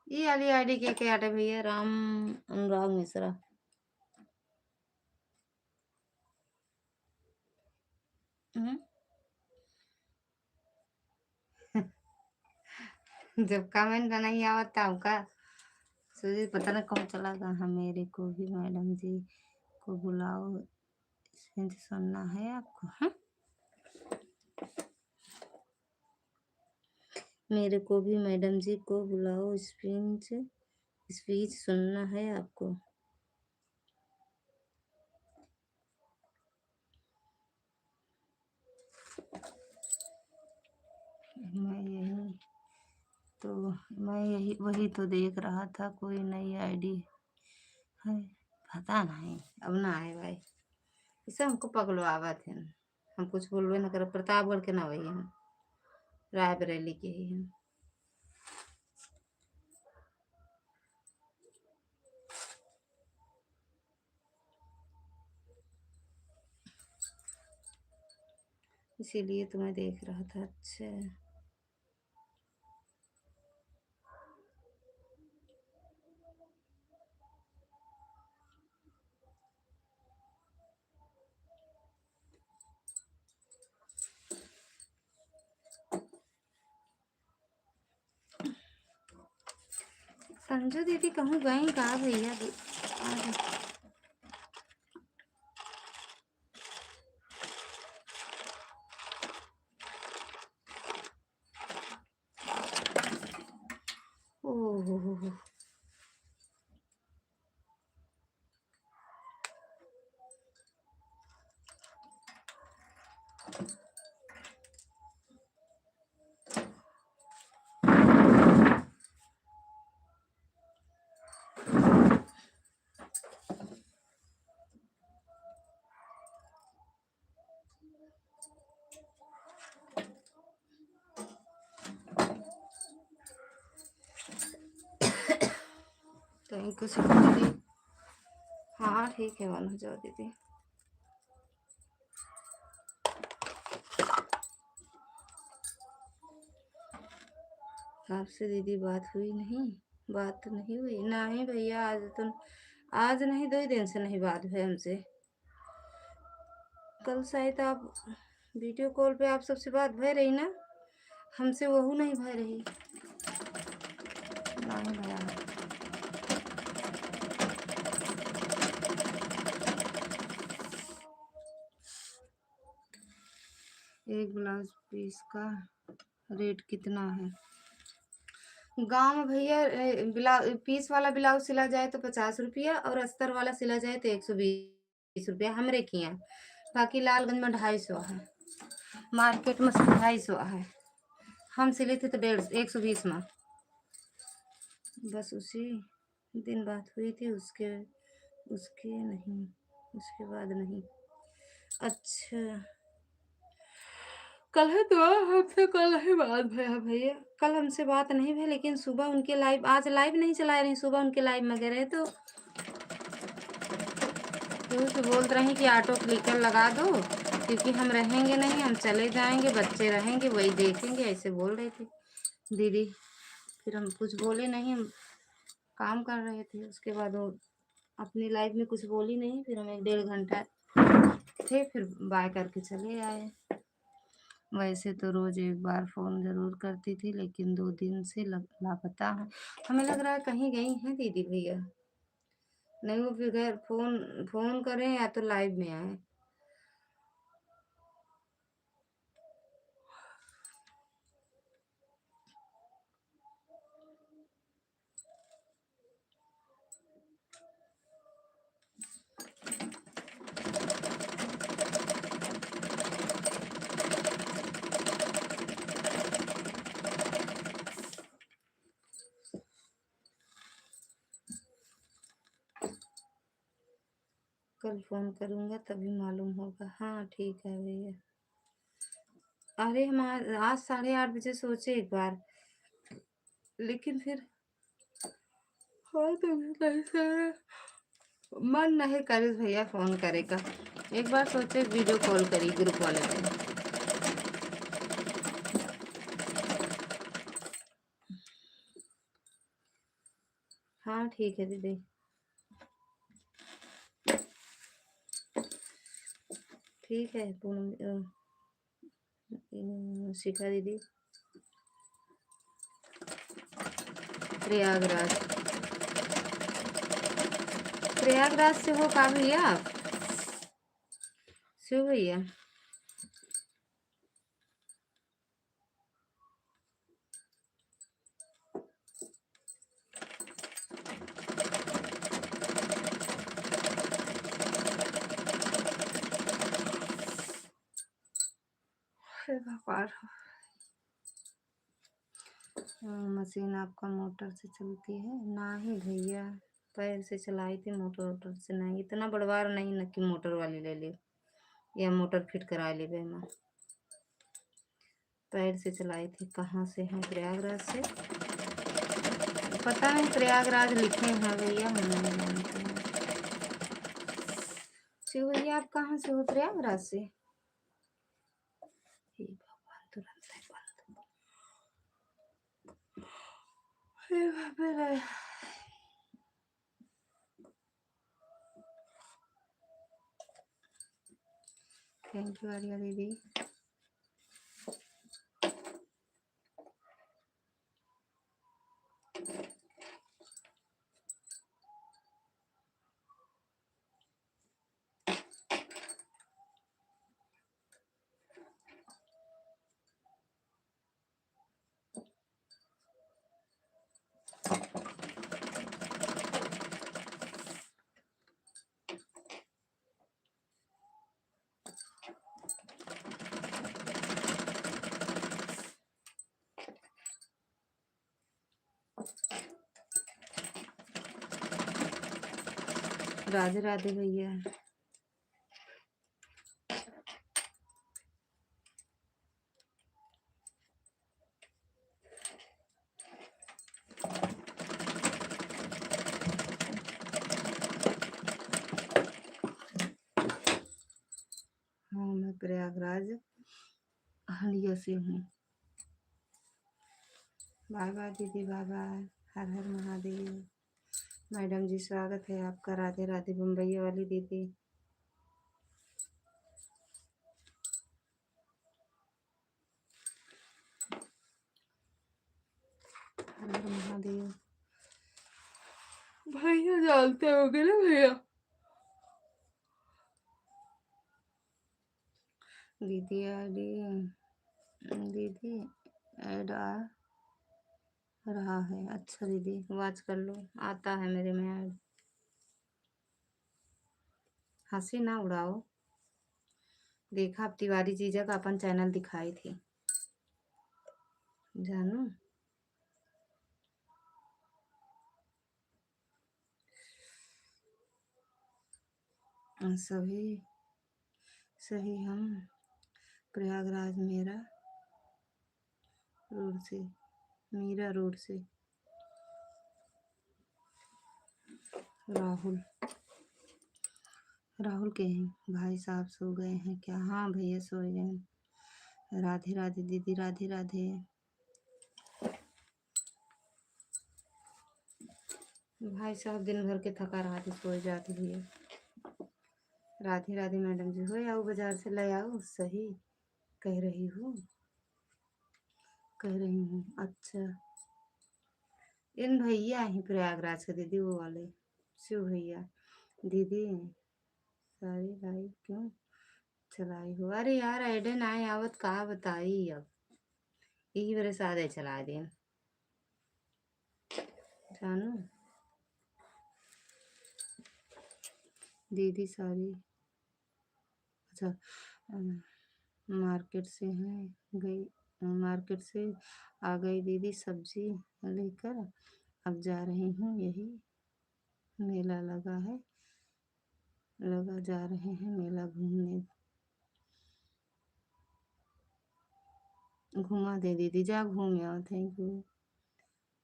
ये वाली आईडी क्या क्या है भैया? राम अनुराग मिश्रा। हम्म? जब कमेंट नहीं आवता हमका, सोचिए पता नहीं कौन चला गया। हाँ, मेरे को भी मैडम जी को बुलाओ, स्पीच सुनना है आपको। हाँ, मेरे को भी मैडम जी को बुलाओ, स्पीच स्पीच सुनना है आपको। तो मैं यही वही तो देख रहा था, कोई नई आईडी है, पता नहीं अब ना आए भाई। इसे हमको पगलवावा थे, हम कुछ बोलबे न कर। प्रतापगढ़ के ना वही हम, रायबरेली के ही हम। इसीलिए तुम्हें देख रहा था। अच्छा, संजू दीदी कहूँ गई का भैया? थैंक यू शिखा दीदी। हाँ ठीक है, वन हो जाओ दीदी। आपसे दीदी बात हुई नहीं? बात तो नहीं हुई? नहीं भैया, आज नहीं, 2 दिन से नहीं बात हुई हमसे। कल शायद आप वीडियो कॉल पे आप सबसे बात भय रही ना, हमसे वहू नहीं भय रही। नहीं भैया। एक ब्लाउज पीस का रेट कितना है गाँव में भैया? पीस वाला ब्लाउज सिला जाए तो 50 रुपया, और अस्तर वाला सिला जाए तो 120 रुपया हमरे की यहाँ। बाकी लालगंज में 250 है, मार्केट में 250 है। हम सिले थे तो 120 में। बस उसी दिन बात हुई थी, उसके उसके नहीं, उसके बाद नहीं। अच्छा, कल है तो हमसे कल ही बात भैया भैया, कल हमसे बात नहीं भई, लेकिन सुबह उनके लाइव, आज लाइव नहीं चला रही, सुबह उनके लाइव में गए रहे तो से बोल रहे कि ऑटो क्लिकर लगा दो, क्योंकि हम रहेंगे नहीं, हम चले जाएंगे, बच्चे रहेंगे वही देखेंगे, ऐसे बोल रहे थे दीदी। फिर हम कुछ बोले नहीं, हम काम कर रहे थे। उसके बाद वो अपनी लाइफ में कुछ बोली नहीं, फिर हम 1-1.5 घंटा थे, फिर बाय करके चले आए। वैसे तो रोज एक बार फोन जरूर करती थी, लेकिन 2 दिन से लापता है। हमें लग रहा है कहीं गई हैं दीदी भैया। नहीं, वो बगैर फोन फोन करें या तो लाइव में आए। कल फोन करूंगा तभी मालूम होगा। हाँ ठीक है भैया। अरे हम आज 8:30 बजे सोचे एक बार, लेकिन फिर हाँ तो कैसे मन नहीं करे भैया फोन करेगा। एक बार सोचे वीडियो कॉल करी ग्रुप वाले पे। हाँ ठीक है दीदी। ठीक है पूनम, शिखा दीदी। प्रयागराज, प्रयागराज से हो का भैया आप? शिव भैया, हे भगवान। मशीन आपका मोटर से चलती है? नहीं भैया, पैर से चलाई थी, मोटर वोटर से नहीं। इतना बड़वार नहीं न कि मोटर वाली ले ले या मोटर फिट करा ले बेमा। पैर से चलाई थी। कहाँ से हैं? प्रयागराज से। पता नहीं, प्रयागराज लिखे हैं भैया, हम नहीं जानते हैं। शिव भैया आप कहाँ से हो? प्रयागराज से? हे भगवान, तुरंत है बंद। हे भगवान। थैंक यू आर्या दीदी। राधे राधे भैया। हाँ, मैं प्रयागराज हंडिया से हूँ। बाय बाय दीदी, बाय बाय। हर हर महादेव। मैडम जी स्वागत है आपका। राधे राधे बम्बई वाली दीदी। हर हर महादेव। भैया जानते होगे ना भैया। दीदी आईडी दीदी ऐड आ रहा है। अच्छा दीदी वॉच कर लो, आता है मेरे में ऐड। हंसी ना उड़ाओ। देखा अब तिवारी जीजा का अपन चैनल दिखाई थी जानू। सभी सही हम प्रयागराज मीरा रोड से। राहुल राहुल के हैं भाई साहब सो गए हैं क्या? हाँ भैया सो गए हैं। राधे राधे दीदी, राधे राधे। भाई साहब दिन भर के थका रहा थी, सो जाती भैया। राधे राधे मैडम जी। हो आओ बाजार से ले आओ। सही कह रही हूँ, कह रही हूँ। अच्छा इन भैया ही प्रयागराज के दीदी, वो वाले शिव भैया। दीदी सारी लाइव क्यों चलाई हो? अरे यार ऐडन आए आवत कहा बताई अब। यही मेरे साथ चला दिन जानू। दीदी सारी अच्छा मार्केट से मार्केट से आ गई दीदी सब्जी लेकर। अब जा रही हूँ, यही मेला लगा जा रहे हैं मेला घूमने। घुमा दे दीदी, जा घूम आओ। Thank you.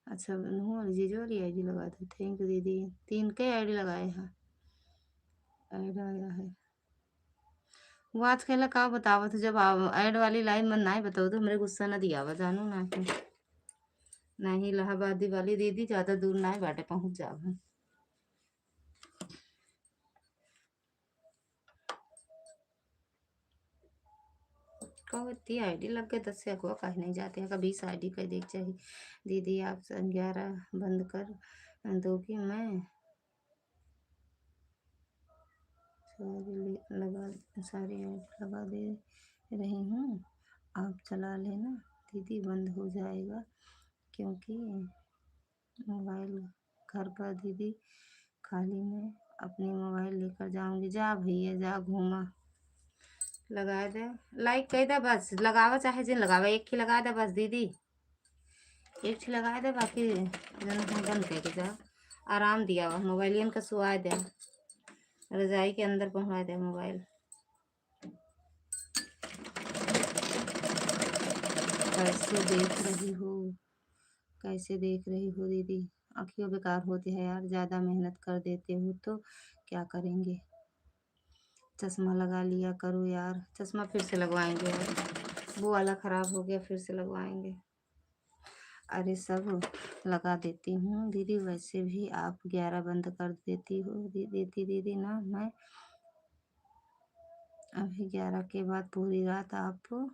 अच्छा जीजो वाली आईडी लगा दो। थैंक यू दीदी। 3 के आईडी लगाए हैं, ऐड आया है। वो आज कहला का बतावत जब ऐड वाली लाइन मन नहीं बताओ तो मेरे गुस्सा न दिया जानू ना कि नहीं। इलाहाबादी वाली दीदी ज्यादा दूर ना बाटे पहुंच जाओ। कहो इतनी आईडी लग गए 10 से अगवा कहीं नहीं जाते हैं। कभी 20 आईडी का देख चाहिए। दीदी आप 11 बंद कर दो कि मैं सारी ऐड लगा दे रही हूँ, आप चला लेना। दीदी बंद हो जाएगा क्योंकि मोबाइल घर पर दीदी खाली मैं अपनी मोबाइल लेकर जाऊंगी। जा भैया जा घूमा। लगा दे लाइक कह दे बस। लगावा चाहे जिन लगावा, एक ही लगा दे बस दीदी। एक ही लगा दे, बाकी जन बंद करके जा। आराम दिया हुआ मोबाइलियन का सुआ दे, रजाई के अंदर पहुंचा दे मोबाइल। कैसे देख रही हो, कैसे देख रही हो दीदी? आँखें बेकार होती है यार, ज़्यादा मेहनत कर देते हो तो क्या करेंगे। चश्मा लगा लिया करो यार। चश्मा फिर से लगवाएंगे यार, वो वाला ख़राब हो गया, फिर से लगवाएंगे। अरे सब लगा देती हूँ दीदी, वैसे भी आप 11 बंद कर देती हो दीदी ना। मैं अभी 11 के बाद पूरी रात आप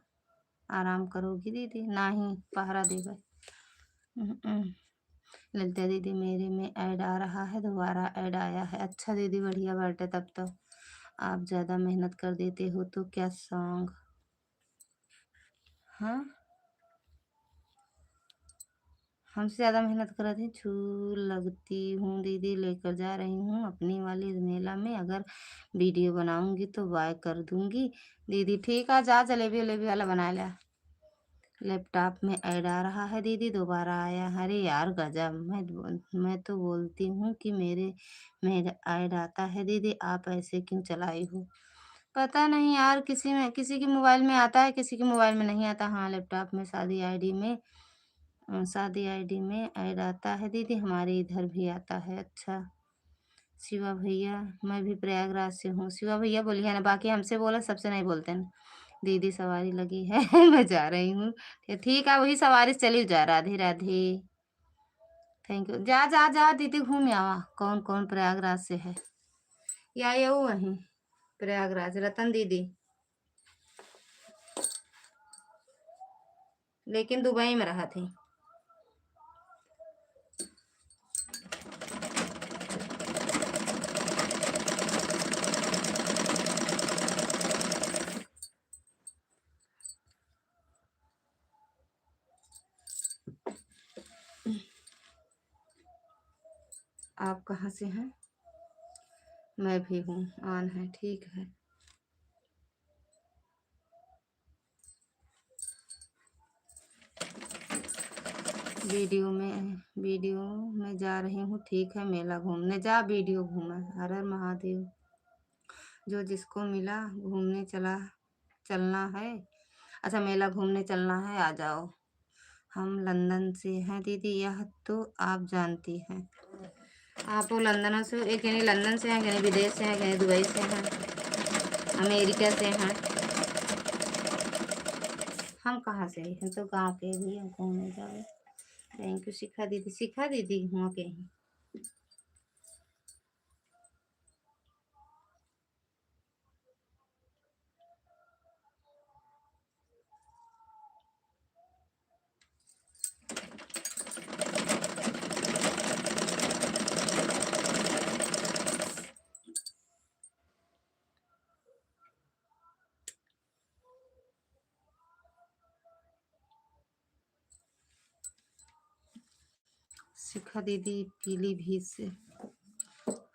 आराम करोगी दीदी? नहीं पहरा देगा। ललिता दीदी मेरे में ऐड आ रहा है, दोबारा ऐड आया है। अच्छा दीदी बढ़िया बात है। तब तो आप ज़्यादा मेहनत कर देते हो तो क्या सॉन्ग? हाँ हमसे ज़्यादा मेहनत कर रही छू लगती हूँ दीदी। लेकर जा रही हूँ अपनी वाली मेला में, अगर वीडियो बनाऊंगी तो बाय कर दूंगी दीदी। ठीक है जा, जलेबी वलेबी वाला बना लिया। लैपटॉप में ऐड आ रहा है दीदी, दोबारा आया। अरे यार गजब, मैं तो बोलती हूँ कि मेरा ऐड आता है दीदी, आप ऐसे क्यों चलाई हो? पता नहीं यार, किसी के मोबाइल में आता है, किसी के मोबाइल में नहीं आता। हाँ, लैपटॉप में शादी आईडी में ऐड आता है दीदी, हमारे इधर भी आता है। अच्छा, शिवा भैया, मैं भी प्रयागराज से हूँ। शिवा भैया बोलिए ना, बाकी हमसे बोला, सबसे नहीं बोलते ना। दीदी सवारी लगी है मैं जा रही हूँ। ठीक है, वही सवारी से चली जा। Radhe Radhe, thank you. जा जा जा दीदी, घूम आवा। कौन कौन प्रयागराज से है? या ये वो वहीं प्रयागराज रतन दीदी, लेकिन दुबई में रहा थी। आप कहाँ से हैं? मैं भी हूँ, आन है, ठीक है। वीडियो में जा रही हूँ, ठीक है। मेला घूमने जा, वीडियो घूमा। हर हर महादेव। जो जिसको मिला घूमने चलना है। अच्छा, मेला घूमने चलना है, आ जाओ। हम लंदन से हैं दीदी, यह तो आप जानती हैं। आप वो लंदन से, एक यानी लंदन से हैं, यानी विदेश से हैं, यानी दुबई से हैं, अमेरिका से हैं। हम कहाँ से हैं? हम तो गांव के भी, हम घूमने जाओ। थैंक यू शिखा दीदी हुआ के हैं। शिखा दीदी पीलीभीत से।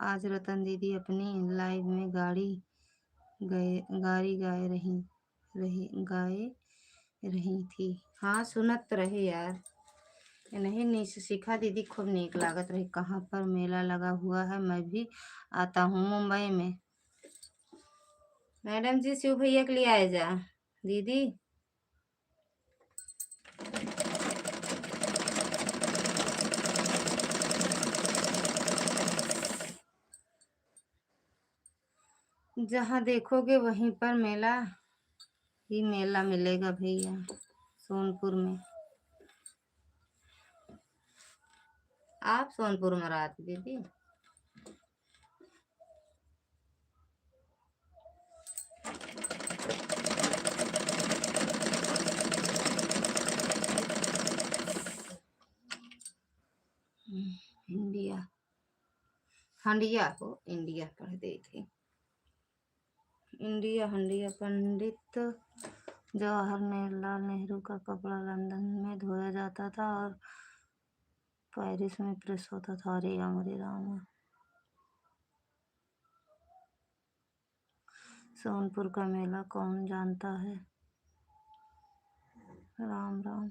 आज रतन दीदी अपनी लाइव में गाए रही थी। हाँ, सुनत रहे यार। नहीं नहीं, शिखा दीदी खूब नीक लागत रही। कहाँ पर मेला लगा हुआ है? मैं भी आता हूँ मुंबई में। मैडम जी, शिव भैया के लिए आए जा दीदी। जहाँ देखोगे वहीं पर मेला ही मेला मिलेगा भैया, सोनपुर में। आप सोनपुर में रहती दीदी? इंडिया, हंडिया को इंडिया पढ़ दी थी। इंडिया हंडिया। पंडित जवाहरलाल नेहरू का कपड़ा लंदन में धोया जाता था और पेरिस में प्रेस होता था। अरे राम, अरे राम। सोनपुर का मेला कौन जानता है? राम राम।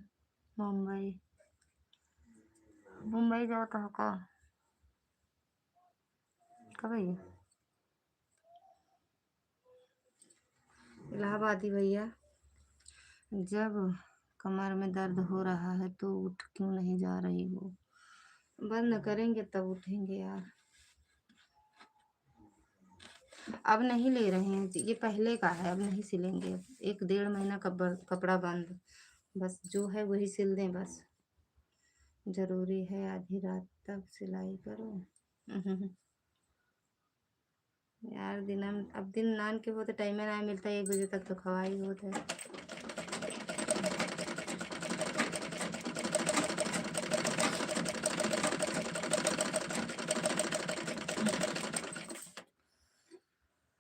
मुंबई जाता है का? कब है ये? इलाहाबादी भैया, जब कमर में दर्द हो रहा है तो उठ क्यों नहीं जा रही हो? बंद करेंगे तब उठेंगे यार। अब नहीं ले रहे हैं, ये पहले का है, अब नहीं सिलेंगे। 1 डेढ़ महीना कपड़ा बंद। बस जो है वही सिल दें बस। जरूरी है आधी रात तक सिलाई करो। यार अब दिन नान के होते टाइम में ना मिलता, 1 बजे तक तो खवाई होता है।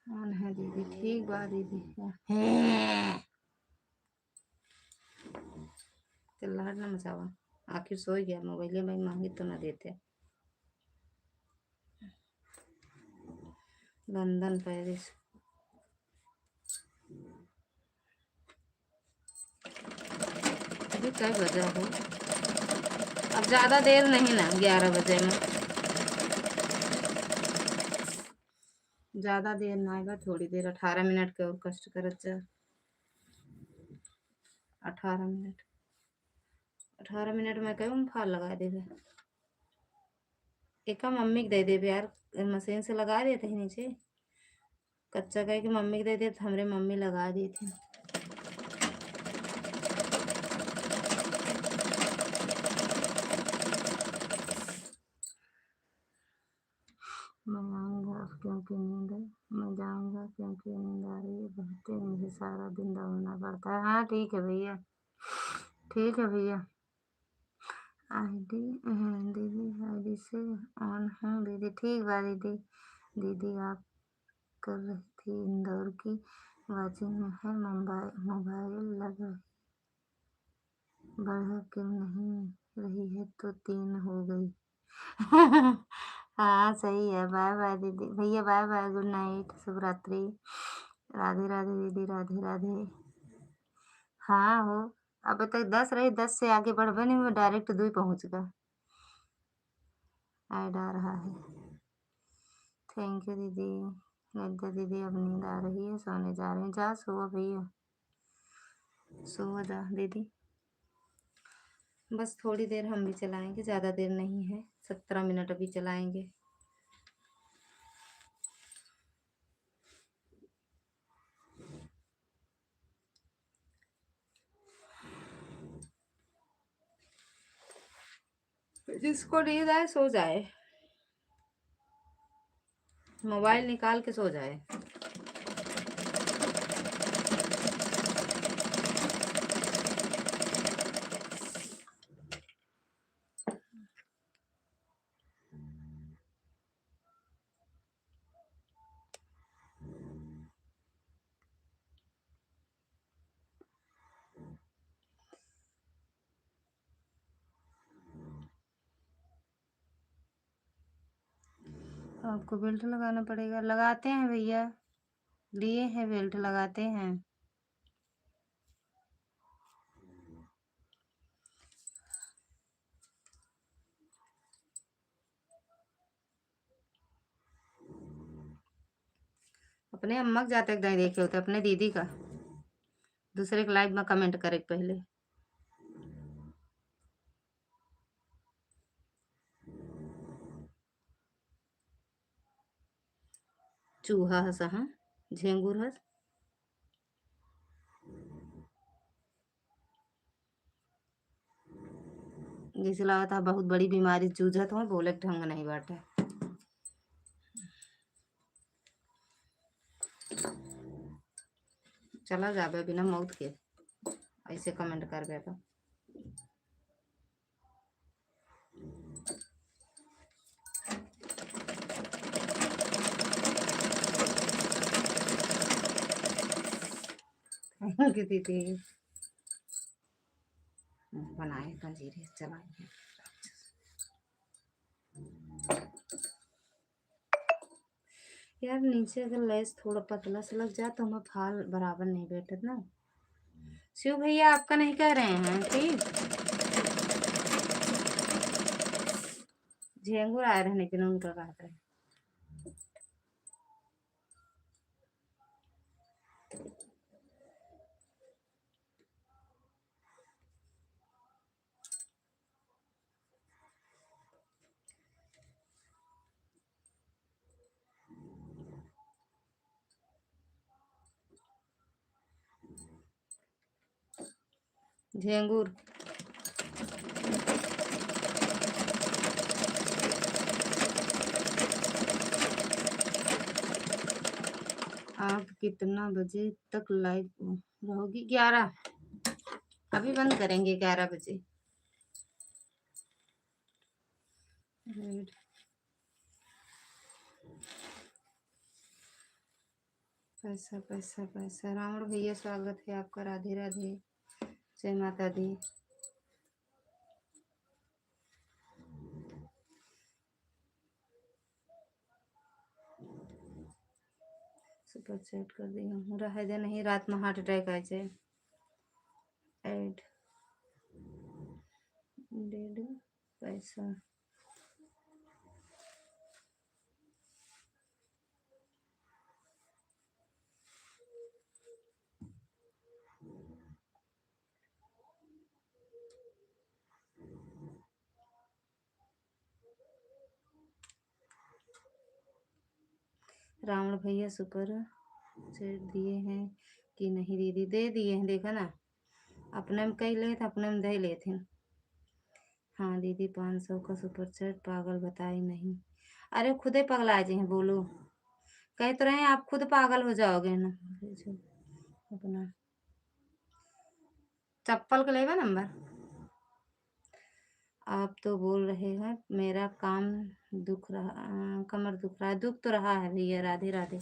कौन है दीदी? ठीक बा दीदी। चिल्लाहट ना मचावा, आखिर सो गया। मोबाइल में मांगी तो ना देते। London Paris. क्या बजा हो, अब ज्यादा देर नहीं ना, 11 बजे में ज्यादा देर ना आएगा, थोड़ी देर 18 मिनट के और कष्ट करत जा। 18 मिनट 18 मिनट में कहीं फाल लगा देवे। एक मम्मी के दे देवे यार, मशीन से लगा देते ही नीचे, कच्चा कह के मम्मी के दे दे, हमरे मम्मी लगा दी थी। मैं आऊँगा क्योंकि नींद मैं जाऊँगा क्योंकि नींद आ रही है बहुत, मुझे सारा दिन दौड़ना पड़ता है। हाँ ठीक है भैया, ठीक है भैया। आईडी दीदी आईडी से ऑन है दीदी, ठीक बा दीदी। दीदी आप कर रही थी इंदौर की, वाचिंग में है, मोबाइल लग रही, बढ़ क्यों नहीं रही है, तो 3 हो गई। हाँ सही है। बाय बाय दीदी, भैया बाय बाय, गुड नाइट, शुभ रात्रि। राधे राधे दीदी, राधे राधे। हाँ हो, अब तक 10 रही, 10 से आगे बढ़बे नहीं, वो डायरेक्ट 2 पहुँच गया। ऐड आ रहा है। थैंक यू दीदी। लगता दीदी अब नींद आ रही है, सोने जा रहे हैं। जा सो भैया, सो जा दीदी। बस थोड़ी देर हम भी चलाएंगे, ज़्यादा देर नहीं है, 17 मिनट अभी चलाएंगे। जिसको नींद आए सो जाए, मोबाइल निकाल के सो जाए। आपको बेल्ट लगाना पड़ेगा, लगाते हैं भैया, लिए हैं बेल्ट, लगाते हैं। अपने अम्मा के जाते नहीं देखे होते, अपने दीदी का, दूसरे के लाइव में कमेंट करे पहले। चूहा हंस, हाँ झेंगुर हंस। जैसे लगा था बहुत बड़ी बीमारी जूझत हो, बोले के ढंग नहीं बाटे। चला जाबे बिना मौत के, ऐसे कमेंट करबे तो। दीदी बनाए पंजीरे चलाएंगे। यार नीचे अगर लेस थोड़ा पतला सा लग जाए तो हमें फाल बराबर नहीं बैठत ना। शिव भैया आपका नहीं कह रहे हैं ठीक, झेंगुर आए रहने के उनका कहते हैं। झेंगुर आप कितना बजे तक लाइव रहोगी? 11, अभी बंद करेंगे 11 बजे। पैसा पैसा पैसा। रावण भैया स्वागत है आपका, राधे राधे, जय माता दी। सुपर चैट कर दिया हूँ, रह दे नहीं, रात में हार्ट अटैक आ जाए। ऐड दे दो पैसा। रावण भैया सुपर सेट दिए हैं कि नहीं दीदी? दे दिए हैं, देखा ना, अपने में कई ले थे, अपने में दे ले थे। हाँ दीदी 500 का सुपर चैट, पागल बताई नहीं। अरे खुदे पगला जी हैं, बोलो, कह तो रहे हैं आप खुद पागल हो जाओगे ना। अपना चप्पल का लेगा नंबर। आप तो बोल रहे हैं मेरा काम दुख रहा, कमर दुख रहा है। दुख तो रहा है भैया। राधे राधे।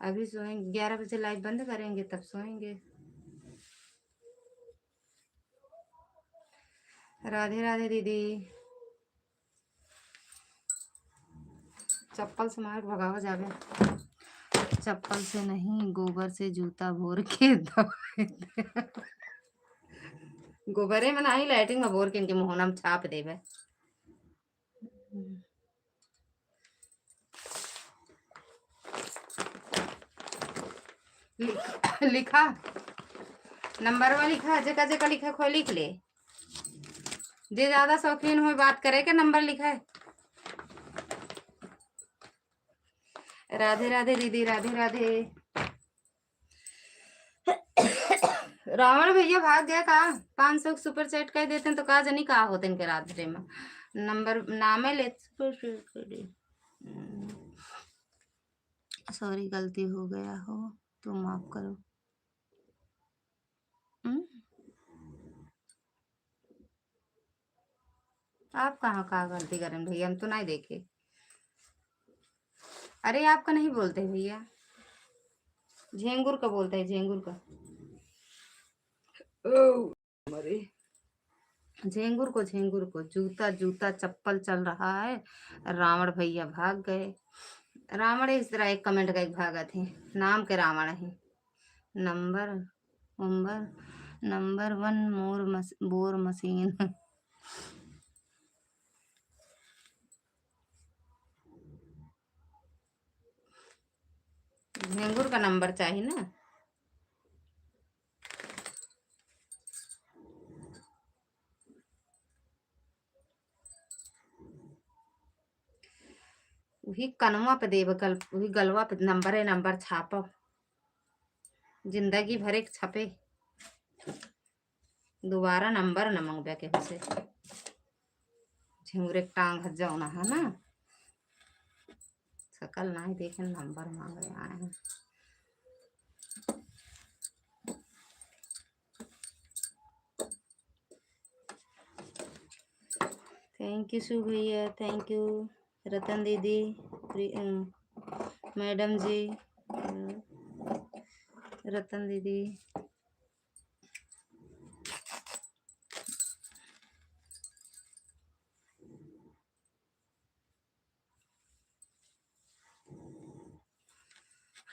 अभी सोएंगे, 11 बजे लाइव बंद करेंगे तब सोएंगे। राधे राधे दीदी। चप्पल से मार भगाओ जावे। चप्पल से नहीं, गोबर से जूता भोर के दवाई दे। गोबरे में नहीं, लाइटिंग में भोर के इनके मुहना में छाप देवे। लिखा नंबर में लिखा, जगह जगह लिखा, खोल लिख ले। जे ज्यादा शौकीन हो बात करे के नंबर लिखा है। राधे राधे दीदी, राधे राधे। रावण भैया भाग गया का? 500 सुपर चैट कर देते हैं तो कहा जनी कहा होते इनके रात्रि में नंबर नामे ले। सॉरी गलती हो गया हो तो माफ करो। आप कहाँ गलती करें भैया, हम तो नहीं देखे। अरे आपका नहीं बोलते भैया, झेंगुर का बोलते है, झेंगुर का। अरे झेंगुर को जूता जूता चप्पल चल रहा है। रावण भैया भाग गए। रावण इस तरह एक कमेंट का एक भागा थे, नाम के रावण है। Number number 1 bore machine. झेंगुर का नंबर चाहिए ना। वही कनवा पे देव वही गलवा पे नंबर छापो, जिंदगी भर एक छपे। दोबारा नंबर न मंगबे के से झिंगुर एक टांग हज जाना है ना। सकल ना ही देखे, नंबर मांगे आए हैं। थैंक यू शु भैया, थैंक यू रतन दीदी, मैडम जी, रतन दीदी।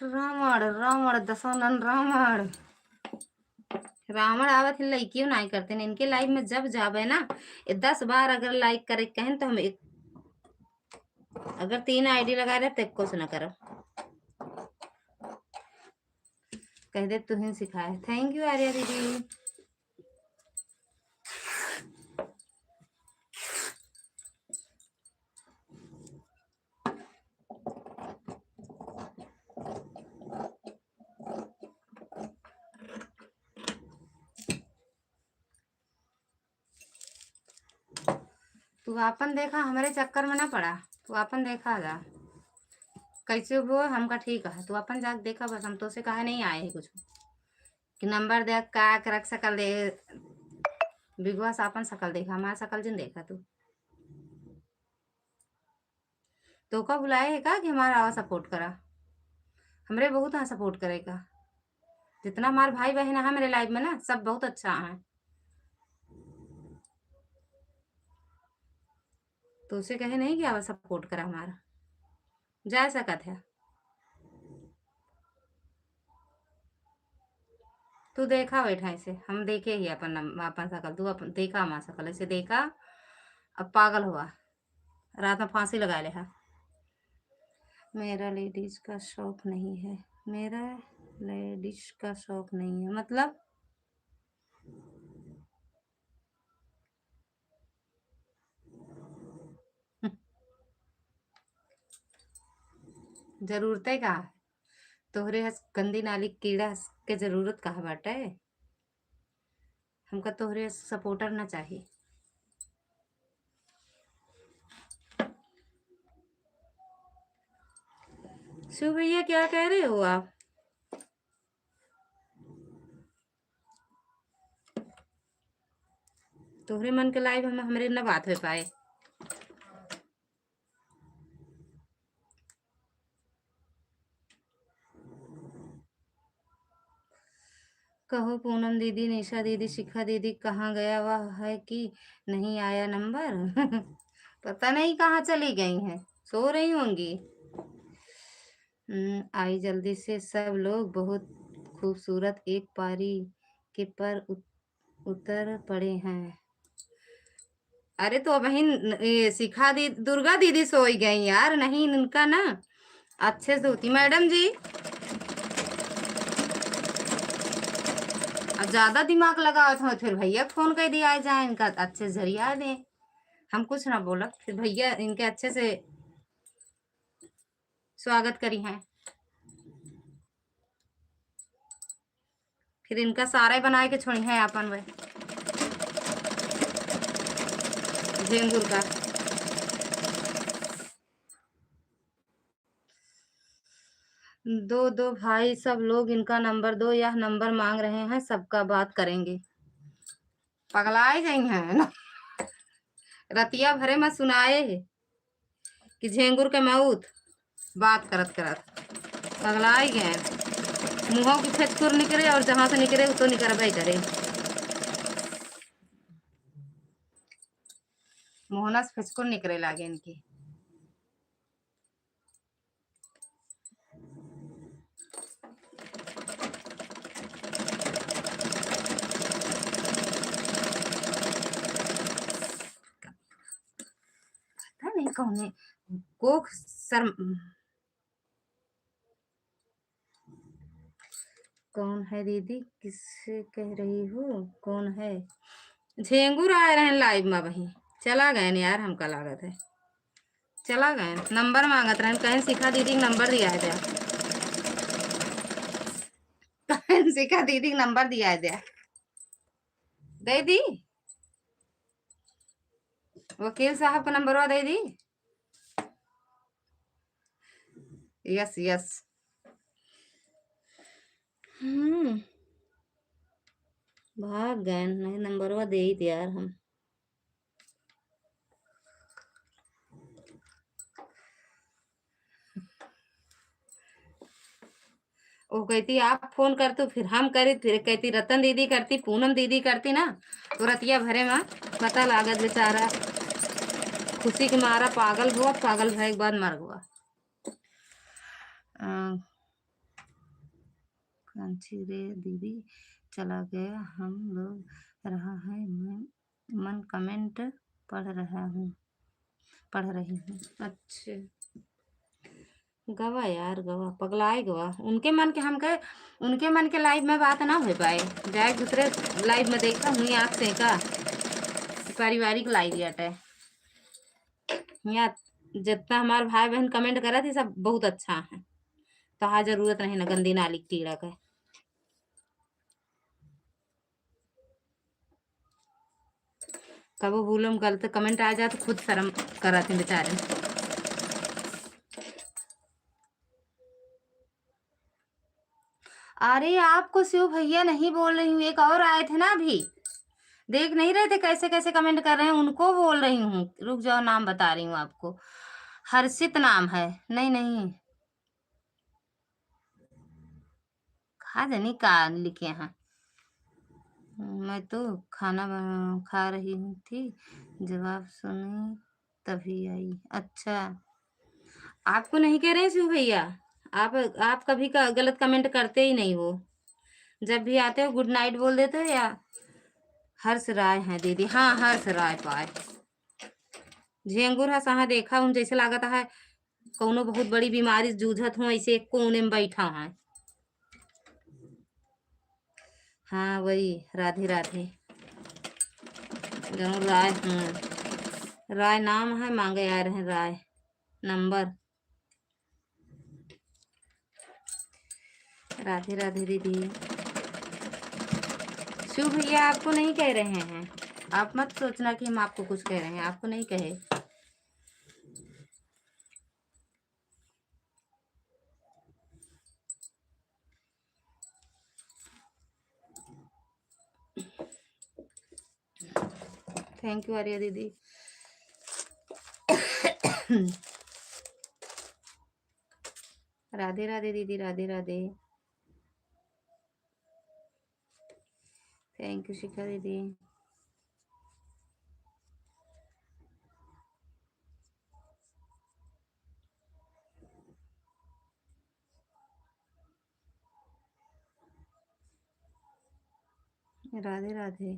रावण दशानन रावण आवत है। लाइक नहीं करते हैं इनके लाइव में, जब जावे ना 10 बार अगर लाइक करे कहें तो हम अगर 3 आईडी लगा रहे तो कुछ ना करो, कह दे तू ही सिखाए। थैंक यू आर्या दीदी। तू आपन देखा, हमारे चक्कर में ना पड़ा। तू आपन देखा जा कैसे वो हमका ठीक है। तू अपन जाके देखा बस, हम तो से कहा नहीं आए है कुछ कि नंबर देख का रख सकल दे। बिग बॉस अपन सकल देखा, हमारा सकल जिन देखा। तू तो का बुलाए है का कि हमारा आवा सपोर्ट करा? हमरे बहुत हाँ सपोर्ट करेगा। जितना हमारे भाई बहन है मेरे लाइफ में ना, सब बहुत अच्छा है। तो उसे कहे नहीं कि आवा सपोर्ट करा हमारा, जा सकत है। तू देखा बैठा ऐसे, हम देखे ही अपन सकल, तू अपन देखा हमारा सकल ऐसे देखा अब पागल हुआ, रात में फांसी लगा ले हा। मेरा लेडीज का शौक नहीं है, मेरा लेडीज का शौक नहीं है मतलब जरूरत है का तोहरे हस गंदी नाली कीड़ा हस के जरूरत कहा बाटे। हमका तोहरे सपोर्टर ना चाहिए। शिव भैया क्या कह रहे हो आप? तोहरे मन के लाइव हम हमरे न बात हो पाए। कहो पूनम दीदी, निशा दीदी, शिखा दीदी कहाँ गया हुआ है कि नहीं आया नंबर? पता नहीं कहाँ चली गई हैं, सो रही होंगी। आई जल्दी से सब लोग, बहुत खूबसूरत एक पारी के पर उतर पड़े हैं। अरे तो बहन ये शिखा दी दुर्गा दीदी सोई गई यार, नहीं इनका ना अच्छे से होती। मैडम जी अब ज्यादा दिमाग लगाओ तो फिर भैया फोन कर दिया जाए, इनका अच्छे से जरिया दे। हम कुछ ना बोला, फिर भैया इनके अच्छे से स्वागत करी हैं, फिर इनका सारा बना के छोड़ी है अपन वे झेंगुर का। दो दो भाई सब लोग इनका नंबर दो, यह नंबर मांग रहे हैं, सबका बात करेंगे। पगलाई गई हैं ना, रतिया भरे में सुनाए कि झेंगुर के मऊत बात करत करत पगलाई गए। मुँहों की फेचकुर निकले और जहां से निकले तो निकलबे करे। मोहना से फेचकुर निकले लागे इनकी। पता नहीं कौन है कोख सर, कौन है दीदी, किससे कह रही हो, कौन है? झेंगुर आए रहे लाइव में, वही चला गए न यार, हमका लागत है चला गए। नंबर मांगत रहे, कहें शिखा दीदी नंबर दिया है दिया, कहें शिखा दीदी नंबर दिया है दिया, दे दी वकील साहब का नंबर दे दी। Yes yes. भाग गए, नहीं नंबर दे ही दिया यार हम। वो कहती आप फोन करते, फिर हम करी, फिर कहती रतन दीदी करती, पूनम दीदी करती ना, तो रतिया भरे में पता लागत बेचारा खुशी के मारा पागल हुआ, पागल भरे के बाद मर हुआ। कांची रे दीदी चला गया, हम लोग रहा है, मैं मन कमेंट पढ़ रही हूँ। अच्छा गवा यार, गवा पगलाए गवा, उनके मन के हम कहे, उनके मन के लाइव में बात ना हो पाए, जाए दूसरे लाइव में देखा हुई आँख से का पारिवारिक लाइव है यहाँ, जितना हमारे भाई बहन कमेंट करा थी सब बहुत अच्छा है, तो हाँ जरूरत नहीं ना गंदी नाली कीड़ा का। कबो भूलम गलत कमेंट आ जाए तो खुद शर्म करा थे बेचारे। अरे आपको शिव भैया नहीं बोल रही हूँ, एक और आए थे ना अभी, देख नहीं रहे थे कैसे कैसे कमेंट कर रहे हैं, उनको बोल रही हूँ। रुक जाओ, नाम बता रही हूँ आपको, हर्षित नाम है। नहीं नहीं खा जानी का लिखे हैं। मैं तो खाना खा रही हूँ थी, जवाब सुनी तभी आई। अच्छा आपको नहीं कह रहे हैं शिव भैया, आप कभी का गलत कमेंट करते ही नहीं हो, जब भी आते हो गुड नाइट बोल देते हो। या हर्ष राय है दीदी, हाँ हर्ष राय पाए, झेंगुर ह सहा देखा हूँ जैसे लागत है कौनो बहुत बड़ी बीमारी जूझत हूँ ऐसे एक कोने में बैठा है। हाँ वही राधे राधे। जरूर राय राय नाम है मांगे आ रहे हैं राय नंबर। राधे राधे दीदी। शिव भैया आपको नहीं कह रहे हैं, आप मत सोचना कि हम आपको कुछ कह रहे हैं, आपको नहीं कहे। थैंक यू आर्या दीदी। राधे राधे दीदी, राधे राधे। थैंक यू शिखा दीदी। राधे राधे।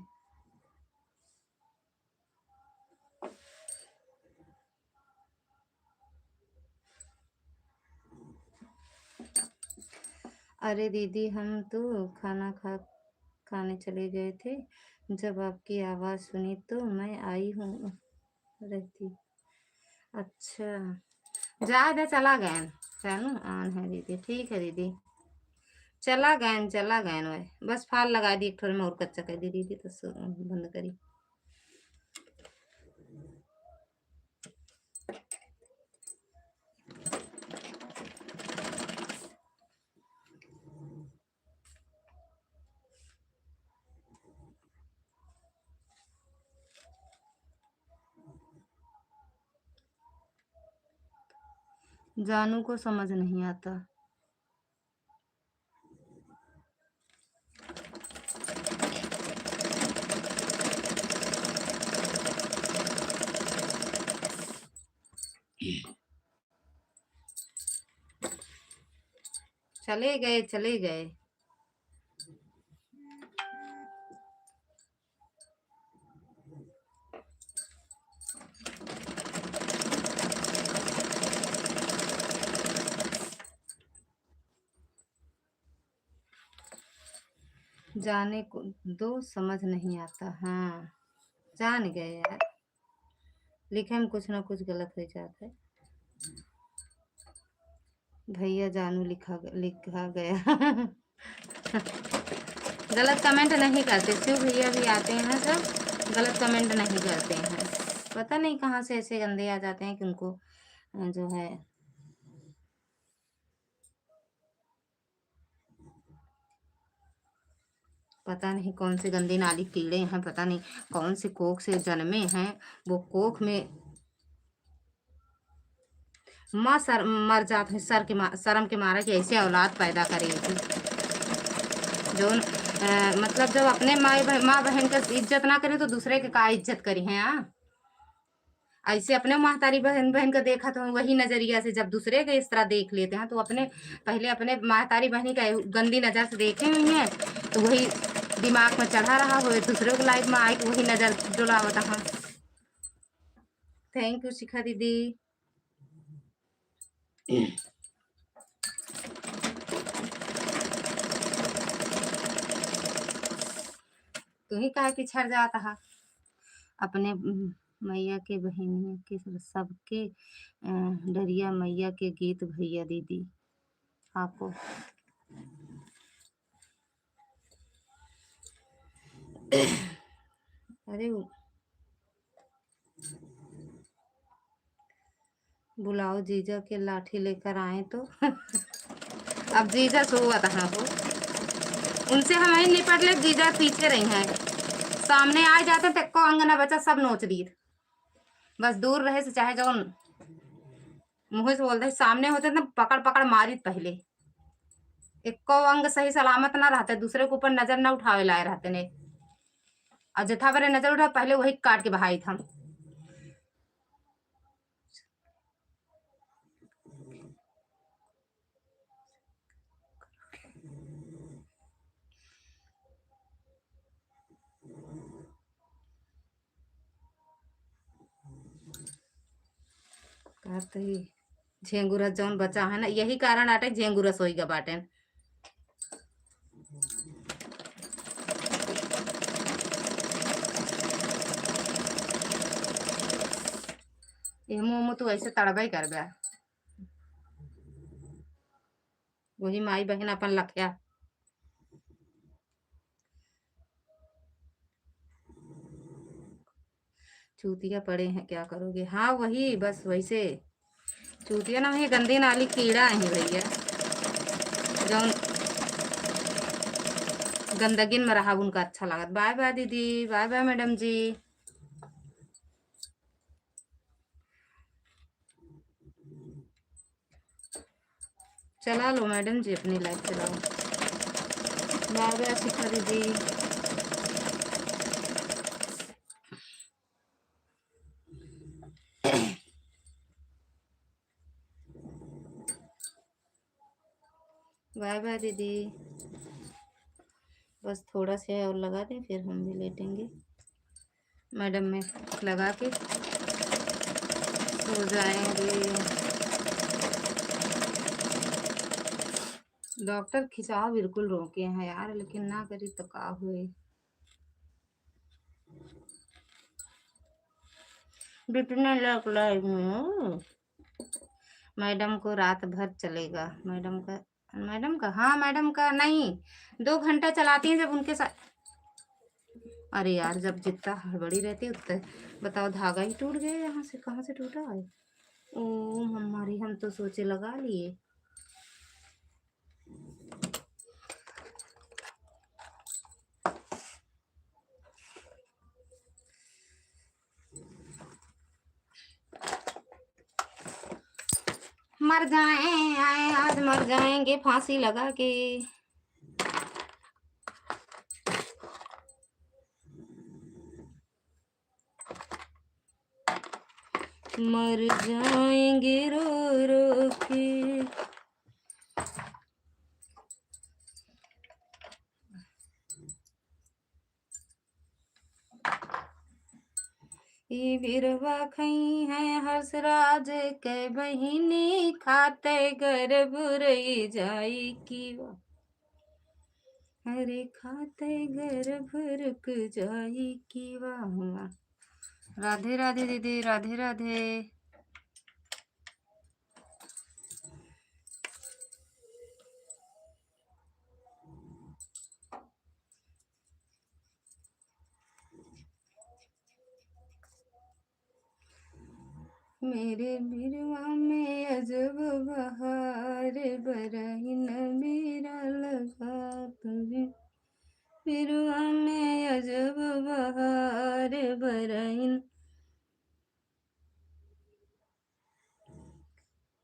अरे दीदी हम तो खाने चले गए थे, जब आपकी आवाज़ सुनी तो मैं आई हूँ रहती। अच्छा जा चला गए चलो आन है दीदी, ठीक है दीदी। चला गए वह बस फाल लगा दी एक थोड़े में और कच्चा कर दी दीदी तो बंद करी। जानू को समझ नहीं आता। चले गए चले गए। जाने को दो समझ नहीं आता। हाँ जान गए यार, लिखे में कुछ ना कुछ गलत हो जाता है। भैया जानू लिखा गया। गलत कमेंट नहीं करते, शिव भैया भी आते हैं सब गलत कमेंट नहीं करते हैं। पता नहीं कहाँ से ऐसे गंदे आ जाते हैं कि उनको जो है पता नहीं कौन से गंदे नाली कीड़े हैं, पता नहीं कौन से कोख से जन्मे हैं। वो कोख में मर जाते हैं शर्म के मारा कि ऐसे औलाद पैदा करेगी जो मतलब जब अपने माँ बहन का इज्जत ना करें तो दूसरे के का इज्जत करी है। हाँ ऐसे अपने महतारी बहन बहन का देखा तो वही नजरिया से जब दूसरे के इस तरह देख लेते हैं तो अपने पहले अपने महतारी बहनी का गंदी नजर से देखे हुई हैं तो वही दिमाग में चढ़ा रहा हो, दूसरे को लाइफ में आई तो वही नजर डुलावता। हाँ थैंक यू शिखा दीदी। तू ही कहा कि छड़ जाता है अपने मैया के बहनिया के सबके डरिया मैया के गीत भैया दीदी आपको। अरे बुलाओ जीजा के लाठी लेकर आए तो। अब जीजा हुआ था वो उनसे हमें निपट ले, जीजा पीछे रही हैं, सामने आ जाते तक को अंगना बचा सब नोच दी। बस दूर रहे से चाहे जो मुंह से बोलते सामने होते ना पकड़ पकड़ मारी पहले एक को अंग सही सलामत ना रहते, दूसरे के ऊपर नजर ना उठावे लाए रहते ने और जथा बरे नजर उठा पहले वही काट के बहाई था। बात ही झेंगुरस जौन बचा है ना, यही कारण आटे झेंगुरस होइगा बाटे। ये मोमो तो ऐसे तड़बई कर बा, वही माई बहन अपन लखया। चूतिया पड़े हैं, क्या करोगे। हाँ वही बस वैसे चूतिया ना, वही गंदी नाली कीड़ा है भैया, जौन गंदगी में रहा उनका अच्छा लागत। बाय बाय दीदी, बाय बाय मैडम जी। चला लो मैडम जी, अपनी लाइफ चलाओ। बाय बाय शिखा दीदी। बाय बाय दीदी। बस थोड़ा सा और लगा दें, फिर हम भी लेटेंगे। मैडम में लगा के सो जाएंगे। डॉक्टर खिंचाव बिल्कुल रोके हैं यार, लेकिन ना करी तो का हुए। बिटने लग लाइव में मैडम को रात भर चलेगा। मैडम का हाँ, मैडम का नहीं, 2 घंटा चलाती हैं जब उनके साथ। अरे यार, जब जितना हड़बड़ी रहती है उतना, बताओ धागा ही टूट गया यहाँ से, कहाँ से टूटा है। ओ हमारी, हम तो सोचे लगा लिए। मर जाए आए आज, मर जाएंगे फांसी लगा के। मर जाएंगे रो रो के। ई बिरवा खई है हर्षराज के बहिनी, खाते गर्भ रही जाई की वा। अरे खाते गर्भ रुक जाई की वाह। राधे राधे दीदी, राधे राधे। मेरे बिरवा में अजब बहार, बरहिन मेरा लगा तुझे। बिरवा में अजब बहार, बरहिन।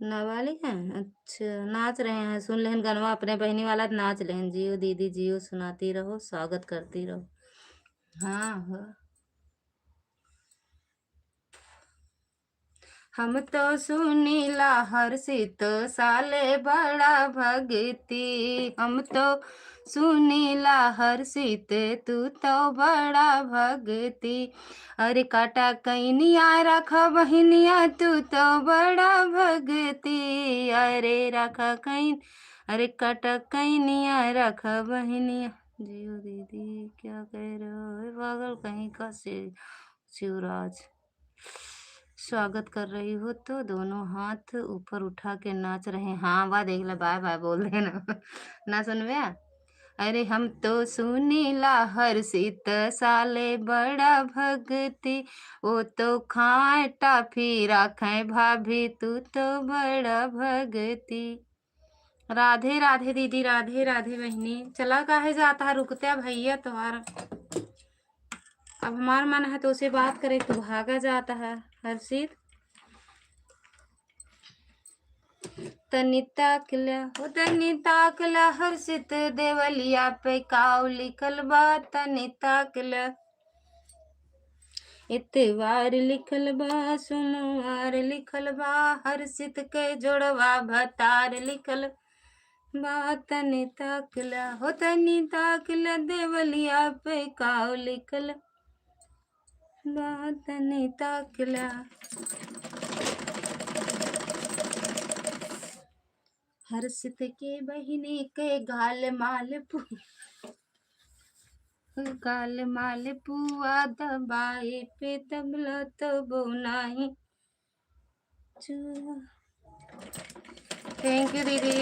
नाबालिग हैं, अच्छा नाच रहे हैं। सुन लेहन गनवा अपने बहनी वाला, नाच लेहन। जियो दीदी जियो, सुनाती रहो, स्वागत करती रहो। हाँ हाँ। हम तो सुनीला हर्षित साले बड़ा भगती, हम तो सुनीला हर्षित तू तो बड़ा भगती। अरे काटा कैनिया रखा बहनिया, तू तो बड़ा भगती। अरे रखा कैन, अरे काटा कैनिया रखा बहनिया। जियो दीदी क्या कह रहे हो, पागल कहीं का शिवराज। स्वागत कर रही हो तो दोनों हाथ ऊपर उठा के नाच रहे। हाँ वाह देख ला, बाय बाय बोल देना। ना सुनवे। अरे हम तो सुनीला हर्षित साले बड़ा भगती, वो तो खाए टाफी राखें भाभी, तू तो बड़ा भगती। राधे राधे दीदी, राधे राधे बहनी। चला काहे जाता है, रुकते भैया तुम्हारा। अब हमारा मन है तो उसे बात करे तो भागा जाता है हर्षित। तनी ताकला हो, तनी ताकला हर्षित, देवलिया पे काव लिखल बा। तनी ताकला, इतवार लिखल बा, सोमवार लिखल बा, हर्षित के जोड़वा भतार लिखल बा। तनी ताकला हो, तनी ताकला, देवलिया पे काव लिखल बा। तनी ताकला। हर्षित के बहिनी के गाल माल पुआ दबाए पे तबला तो बोनाई। थैंक यू दीदी।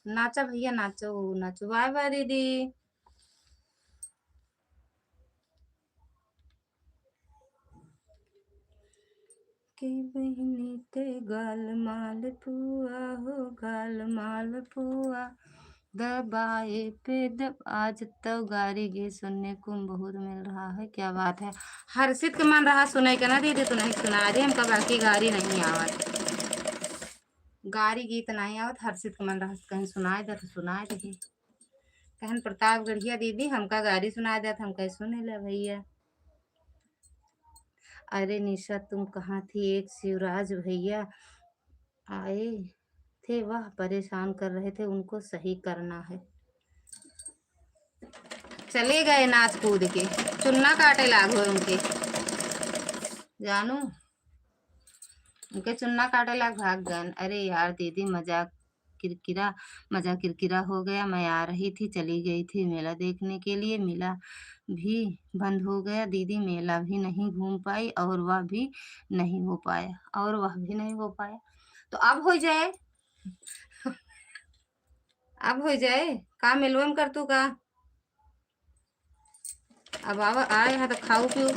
नाचा भैया, नाचो नाचो। बाय बाय दीदी। के बहिनी के गाल माल पुआ हो, गाल माल पुआ दबाए पे दब। आज तो गारी गे सुनने को बहुत मिल रहा है। क्या बात है। हर्षित के मन रहा सुने के ना दीदी, तो नहीं सुना दे हमका, बाकी गारी नहीं आवत, गारी गीत नहीं आवत। हर्षित के मन रहा कहीं सुनाए दे तो सुनाए दे। कहन प्रतापगढ़िया दीदी हमका गारी सुनाए दे, हम कैसे सुने ले भैया। अरे निशा तुम कहाँ थी, एक शिवराज भैया आए थे, वह परेशान कर रहे थे, उनको सही करना है। चले गए नाच कूद के, चुन्ना काटे लागो उनके, जानू उनके चुन्ना काटे लाग भाग गए। अरे यार दीदी मजाक किरकिरा हो गया। मैं आ रही थी, चली गई थी मेला देखने के लिए, मेला भी बंद हो गया दीदी, मेला भी नहीं घूम पाई और वह भी नहीं हो पाया। तो अब हो जाए, अब हो जाए का मिलवम कर तू का। अब आए हैं तो खाऊ पियो।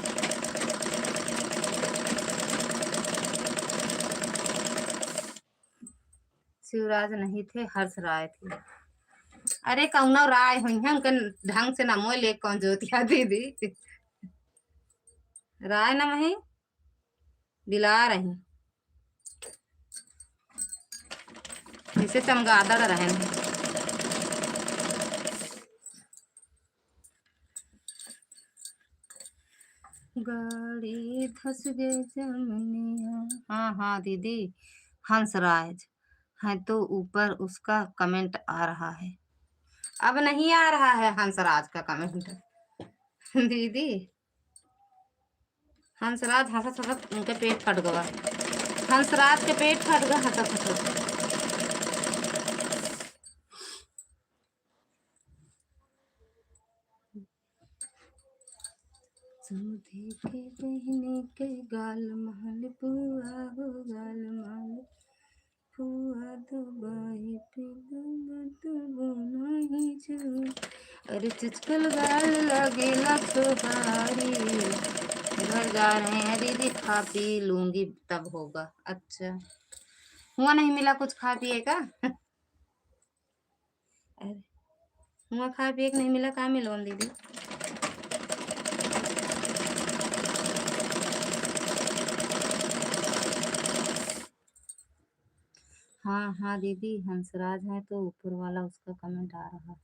शिवराज नहीं थे, हर्ष राय थे। अरे कौनो राय हुई है, उनके ढंग से ना मोह ले कौन जोतिया दीदी। राय ना वही दिला रही, इसे चमगादड़ रहे। गाड़ी धस गए जमनिया। हाँ हाँ दीदी, हंसराज है तो ऊपर उसका कमेंट आ रहा है। अब नहीं आ रहा है हंसराज का कमेंट दीदी। हंसराज हंसत हंसत उनके पेट फट गया, हंसराज के पेट फट गया हंसत हंसत। समधी के बहने के गाल माल पुआ हो, गाल माल पुआ दबाई पे नहीं छू। अरे चुचकल गाल लगेला सुहारी। घर जा रहे हैं दीदी, खा पी लूंगी तब होगा। अच्छा हुआ नहीं मिला कुछ खा पिए का अरे हुआ खा पिए नहीं मिला, का मिलो दीदी। हाँ हाँ दीदी, हंसराज है तो ऊपर वाला उसका कमेंट आ रहा।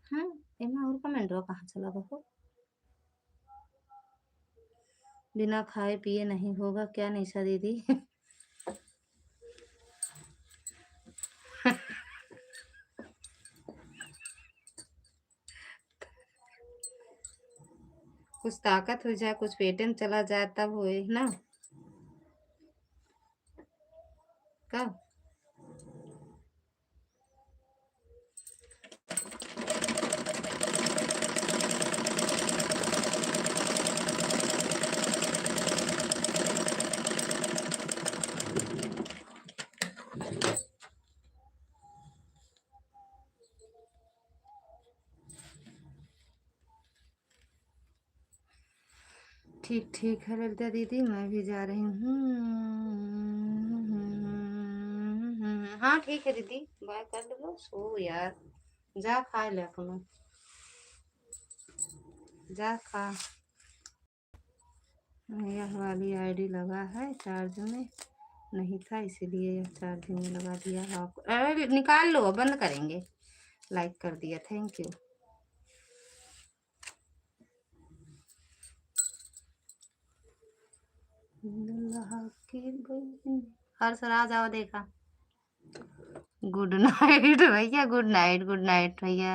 हाँ एमा और कमेंट रो कहाँ चला गो। बिना खाए पिए नहीं होगा क्या निशा दीदी कुछ ताकत हो जाए, कुछ पेट में चला जाए तब होए ना। कब ठीक ठीक है ललिता दीदी, मैं भी जा रही हूँ। हाँ ठीक है दीदी, बाय कर लो, सो यार जा खा ले अपना, जा खा। यह वाली आईडी लगा है चार्ज में नहीं था, इसीलिए यह चार्जिंग में लगा दिया है आपको। अरे निकाल लो, बंद करेंगे। लाइक कर दिया, थैंक यू। हर्षराज आओ देखा। गुड नाइट भैया, गुड नाइट, गुड नाइट भैया।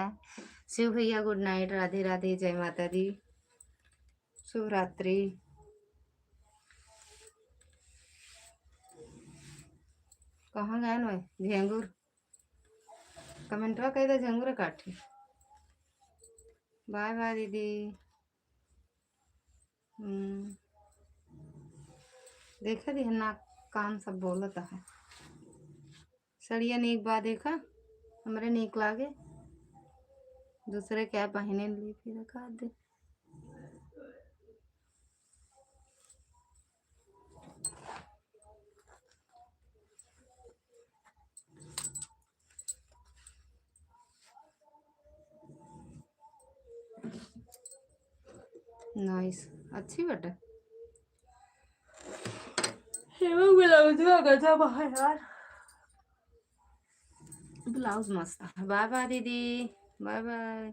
शिव भैया गुड नाइट, राधे राधे, जय माता दी, शुभ रात्रि। कहाँ गए भाई झेंगूर कमेंटवा कह दे झेंगूर काठी बाय बाय दीदी देखा दी ना कान सब बोलता है सड़िया नीक बा देखा हमरे नीक लागे दूसरे क्या पहने ली फिर रखा दे नाइस अच्छी बटे ब्लाउज गजब है यार ब्लाउज मस्त है बाय बाय दीदी बाय बाय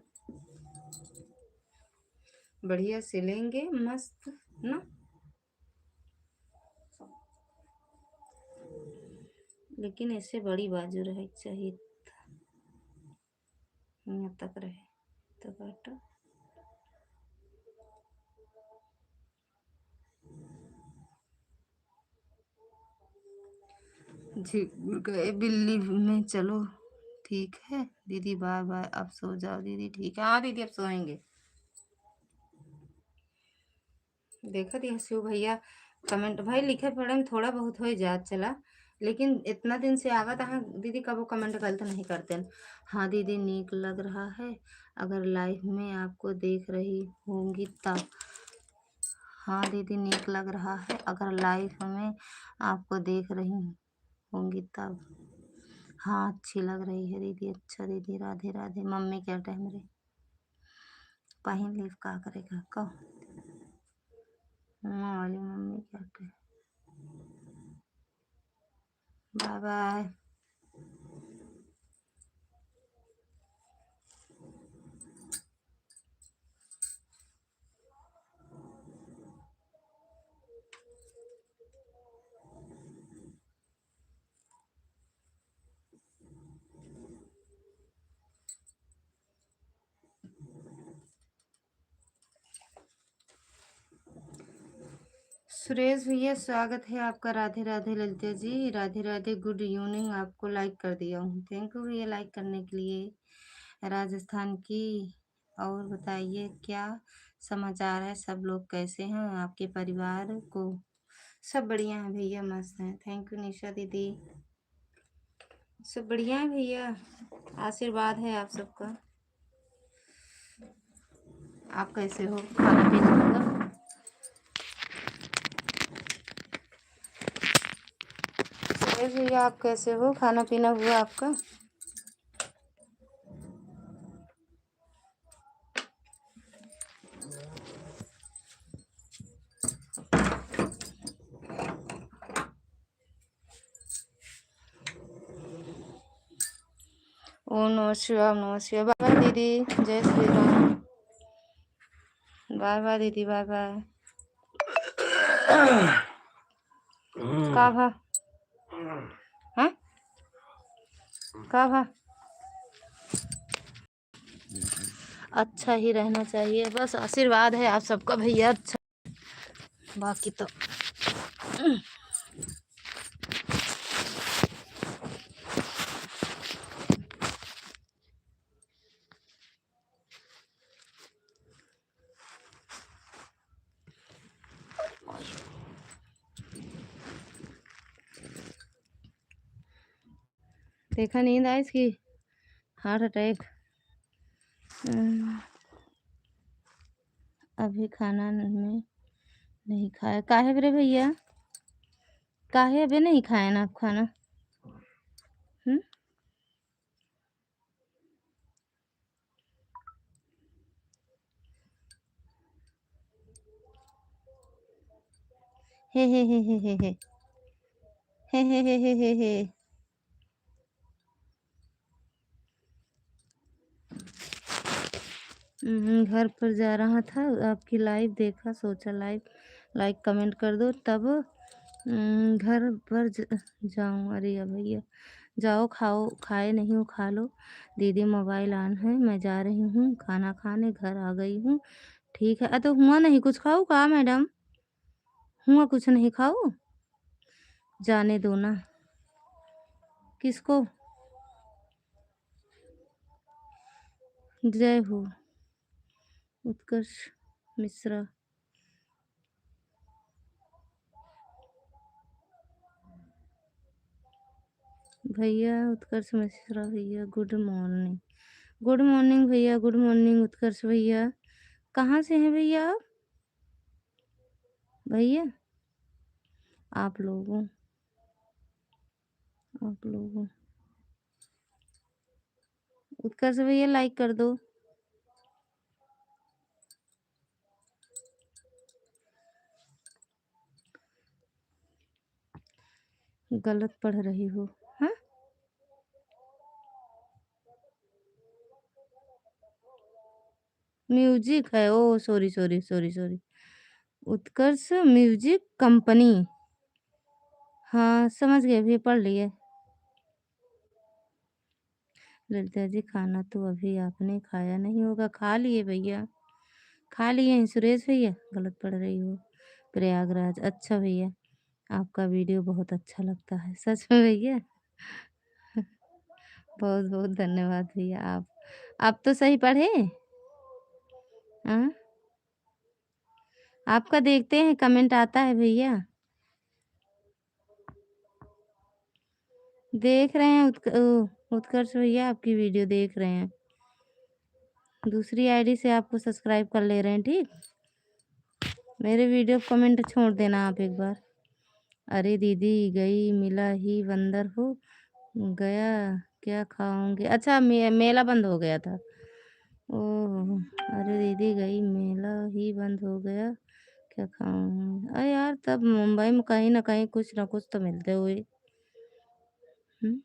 बढ़िया सिलेंगे मस्त ना लेकिन ऐसे बड़ी बाजू रहे चाहिए यहाँ तक रहे तो काटो जी गए बिल्ली में चलो ठीक है दीदी बाय बाय अब सो जाओ दीदी ठीक है हाँ दीदी अब सोएंगे देखा थी शिव भैया कमेंट भाई लिखे पढ़े में थोड़ा बहुत हो जात चला लेकिन इतना दिन से आवत हाँ दीदी कब वो कमेंट गलत नहीं करते हैं। हाँ दीदी नीक लग रहा है अगर लाइव में आपको देख रही होंगी तब हाँ दीदी नीक लग रहा है अगर लाइव में आपको देख रही होंगी तब हाँ अच्छी लग रही है दीदी अच्छा दीदी राधे राधे मम्मी क्या टाइम रे पहन लीव का करेगा कहो माँ वाली मम्मी क्या टाइम बाय बाय सुरेश भैया स्वागत है आपका राधे राधे ललिता जी राधे राधे गुड इवनिंग आपको लाइक कर दिया हूँ थैंक यू भैया लाइक करने के लिए राजस्थान की और बताइए क्या समाचार है सब लोग कैसे हैं आपके परिवार को सब बढ़िया है भैया मस्त हैं थैंक यू निशा दीदी सब बढ़िया है भैया आशीर्वाद है आप सबका आप कैसे हो खाना पीना हुआ सुरेश भैया आप कैसे हो खाना पीना हुआ आपका ओम नमः शिवाय नमः शिवाय बाय बाय दीदी जय श्री राम बाय बाय दीदी बाय बाय का भा हाँ का भा अच्छा ही रहना चाहिए बस आशीर्वाद है आप सबका भैया अच्छा बाकी तो देखा नींद आई इसकी हार्ट अटैक अभी खाना में नहीं खाया काहे रे भैया काहे अभी नहीं खाया ना आप खाना हे हे हे हे हे हे हे हे हे हे हे हे घर पर जा रहा था आपकी लाइव देखा सोचा लाइव लाइक कमेंट कर दो तब घर पर जाऊँ अरे भैया जाओ खाओ खाए नहीं हो खा लो दीदी मोबाइल ऑन है मैं जा रही हूँ खाना खाने घर आ गई हूँ ठीक है तो हुआ नहीं कुछ खाओ कहा मैडम हुआ कुछ नहीं खाओ जाने दो ना किसको? जय हो उत्कर्ष मिश्रा। भैया उत्कर्ष मिश्रा भैया गुड मॉर्निंग। गुड मॉर्निंग भैया, गुड मॉर्निंग उत्कर्ष भैया। कहाँ से हैं भैया आप? भैया आप लोगों उत्कर्ष भैया लाइक कर दो। गलत पढ़ रही हो? हाँ, म्यूजिक है। ओ सॉरी सॉरी सॉरी सॉरी। उत्कर्ष म्यूजिक कंपनी। हाँ समझ गए भैया, पढ़ लिए। ललिता जी खाना तो अभी आपने खाया नहीं होगा। खा लिए भैया, खा लिए हैं। सुरेश भैया गलत पढ़ रही हो। प्रयागराज। अच्छा भैया, आपका वीडियो बहुत अच्छा लगता है। सच में भैया? बहुत बहुत धन्यवाद भैया। आप तो सही पढ़े। हाँ, आपका देखते हैं, कमेंट आता है भैया। देख रहे हैं उत्कर्ष भैया, आपकी वीडियो देख रहे हैं। दूसरी आईडी से आपको सब्सक्राइब कर ले रहे हैं। ठीक, मेरे वीडियो कमेंट छोड़ देना आप एक बार। अरे दीदी गई मिला ही बंदर हो गया, क्या खाओगे? अच्छा मेला बंद हो गया था। ओह, अरे दीदी गई मेला ही बंद हो गया, क्या खाऊंगी? अरे यार तब मुंबई में कहीं ना कहीं कुछ ना कुछ तो मिलते हुए। हम्म,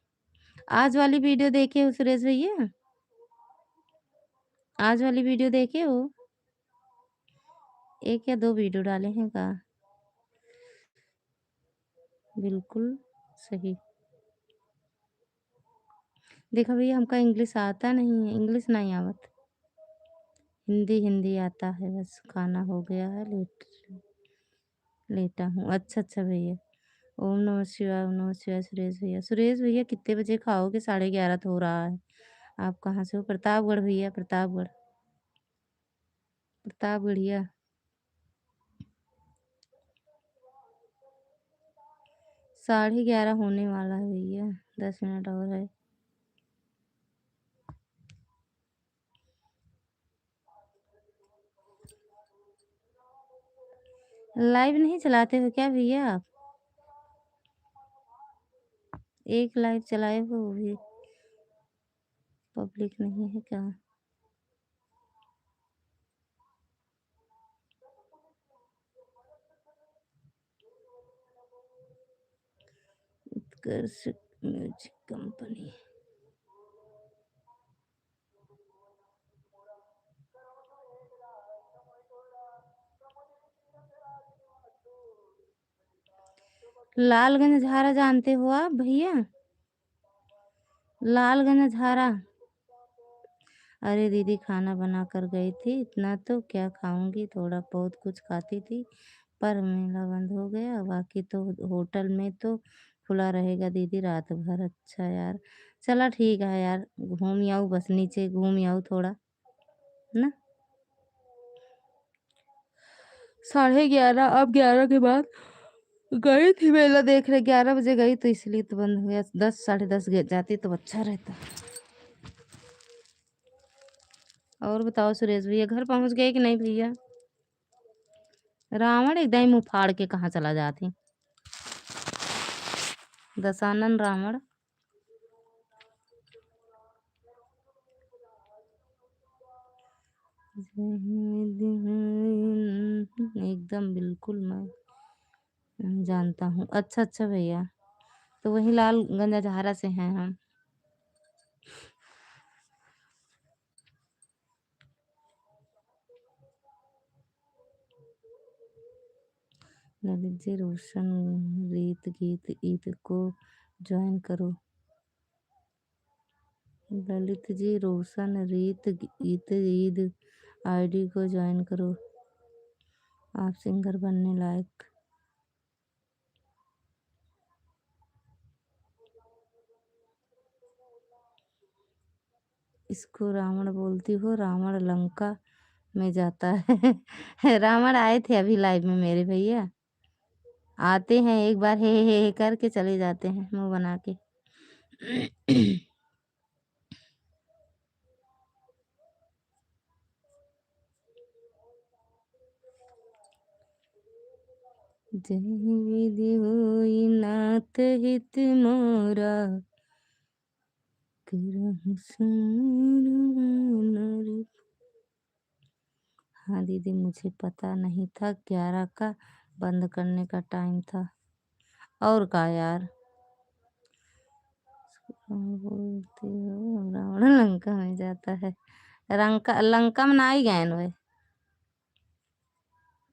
आज वाली वीडियो देखे हो सुरेश भैया? आज वाली वीडियो देखे हो? एक या दो वीडियो डाले हैं का? बिल्कुल सही। देखा भैया, हमका इंग्लिश आता नहीं है, इंग्लिश नहीं आवत। हिंदी हिंदी आता है बस। खाना हो गया है, लेटा हूँ। अच्छा अच्छा भैया। ओम नमः शिवाय, ओम नमः शिवाय। सुरेश भैया, सुरेश भैया कितने बजे खाओगे? 11:30 तो हो रहा है। आप कहाँ से हो? प्रतापगढ़ भैया, प्रतापगढ़। प्रतापगढ़िया। 11:30 होने वाला है भैया, 10 मिनट और है। लाइव नहीं चलाते हो क्या भैया आप? एक लाइव चलाए हो, वो भी पब्लिक नहीं है क्या? उत्कर्ष म्यूजिक कंपनी। लालगंज झारा जानते हो आप भैया? लालगंज झारा। अरे दीदी खाना बना कर गई थी, इतना तो क्या खाऊंगी, थोड़ा बहुत कुछ खाती थी, पर मेला बंद हो गया। बाकी तो होटल में तो खुला रहेगा दीदी रात भर। अच्छा यार, चला ठीक है यार, घूम आऊँ बस, नीचे घूम आऊँ थोड़ा ना। 11:30, अब 11 के बाद गई थी मेला देखने। 11 बजे गई तो इसलिए तो बंद हो गया। 10, 10:30 जाती तो अच्छा रहता। और बताओ सुरेश भैया, घर पहुंच गए कि नहीं भैया? रावण एकदम मुंह फाड़ के कहाँ चला जाती। दशानन रावण। एकदम बिल्कुल मैं जानता हूँ। अच्छा अच्छा भैया, तो वही लालगंज झारा से हैं हम। ललित जी रोशन रीत गीत ईद को ज्वाइन करो। ललित जी रोशन रीत गीत ईद आईडी को ज्वाइन करो, आप सिंगर बनने लायक। इसको रावण बोलती हो, रावण लंका में जाता है। रावण आए थे अभी लाइव में मेरे भैया, आते हैं एक बार हे करके चले जाते हैं मुंह बना के। जही विधि होई नाथ हित मोरा, करहु नर। हाँ दीदी, मुझे पता नहीं था 11 का बंद करने का टाइम था। और का यार, बोलती हो रावण लंका में जाता है। लंका में ना ही गए वे,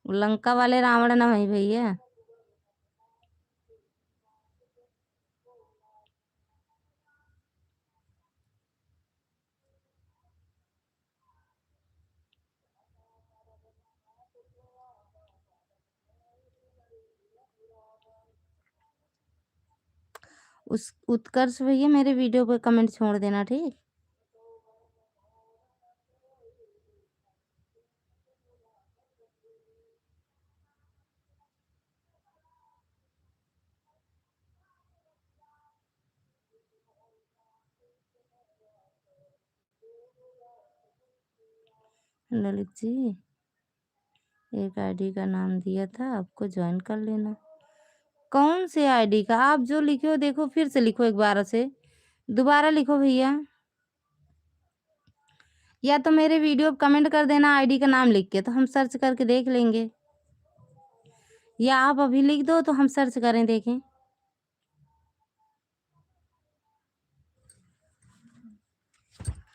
लंका वाले रावण ना वही भैया। उस उत्कर्ष भैया मेरे वीडियो पे कमेंट छोड़ देना, ठीक। ललित जी, एक आईडी का नाम दिया था आपको, ज्वाइन कर लेना। कौन से आईडी का? आप जो लिखे हो देखो, फिर से लिखो, एक बार से दोबारा लिखो भैया, या तो मेरे वीडियो पे कमेंट कर देना आईडी का नाम लिख के, तो हम सर्च करके देख लेंगे, या आप अभी लिख दो तो हम सर्च करें देखें।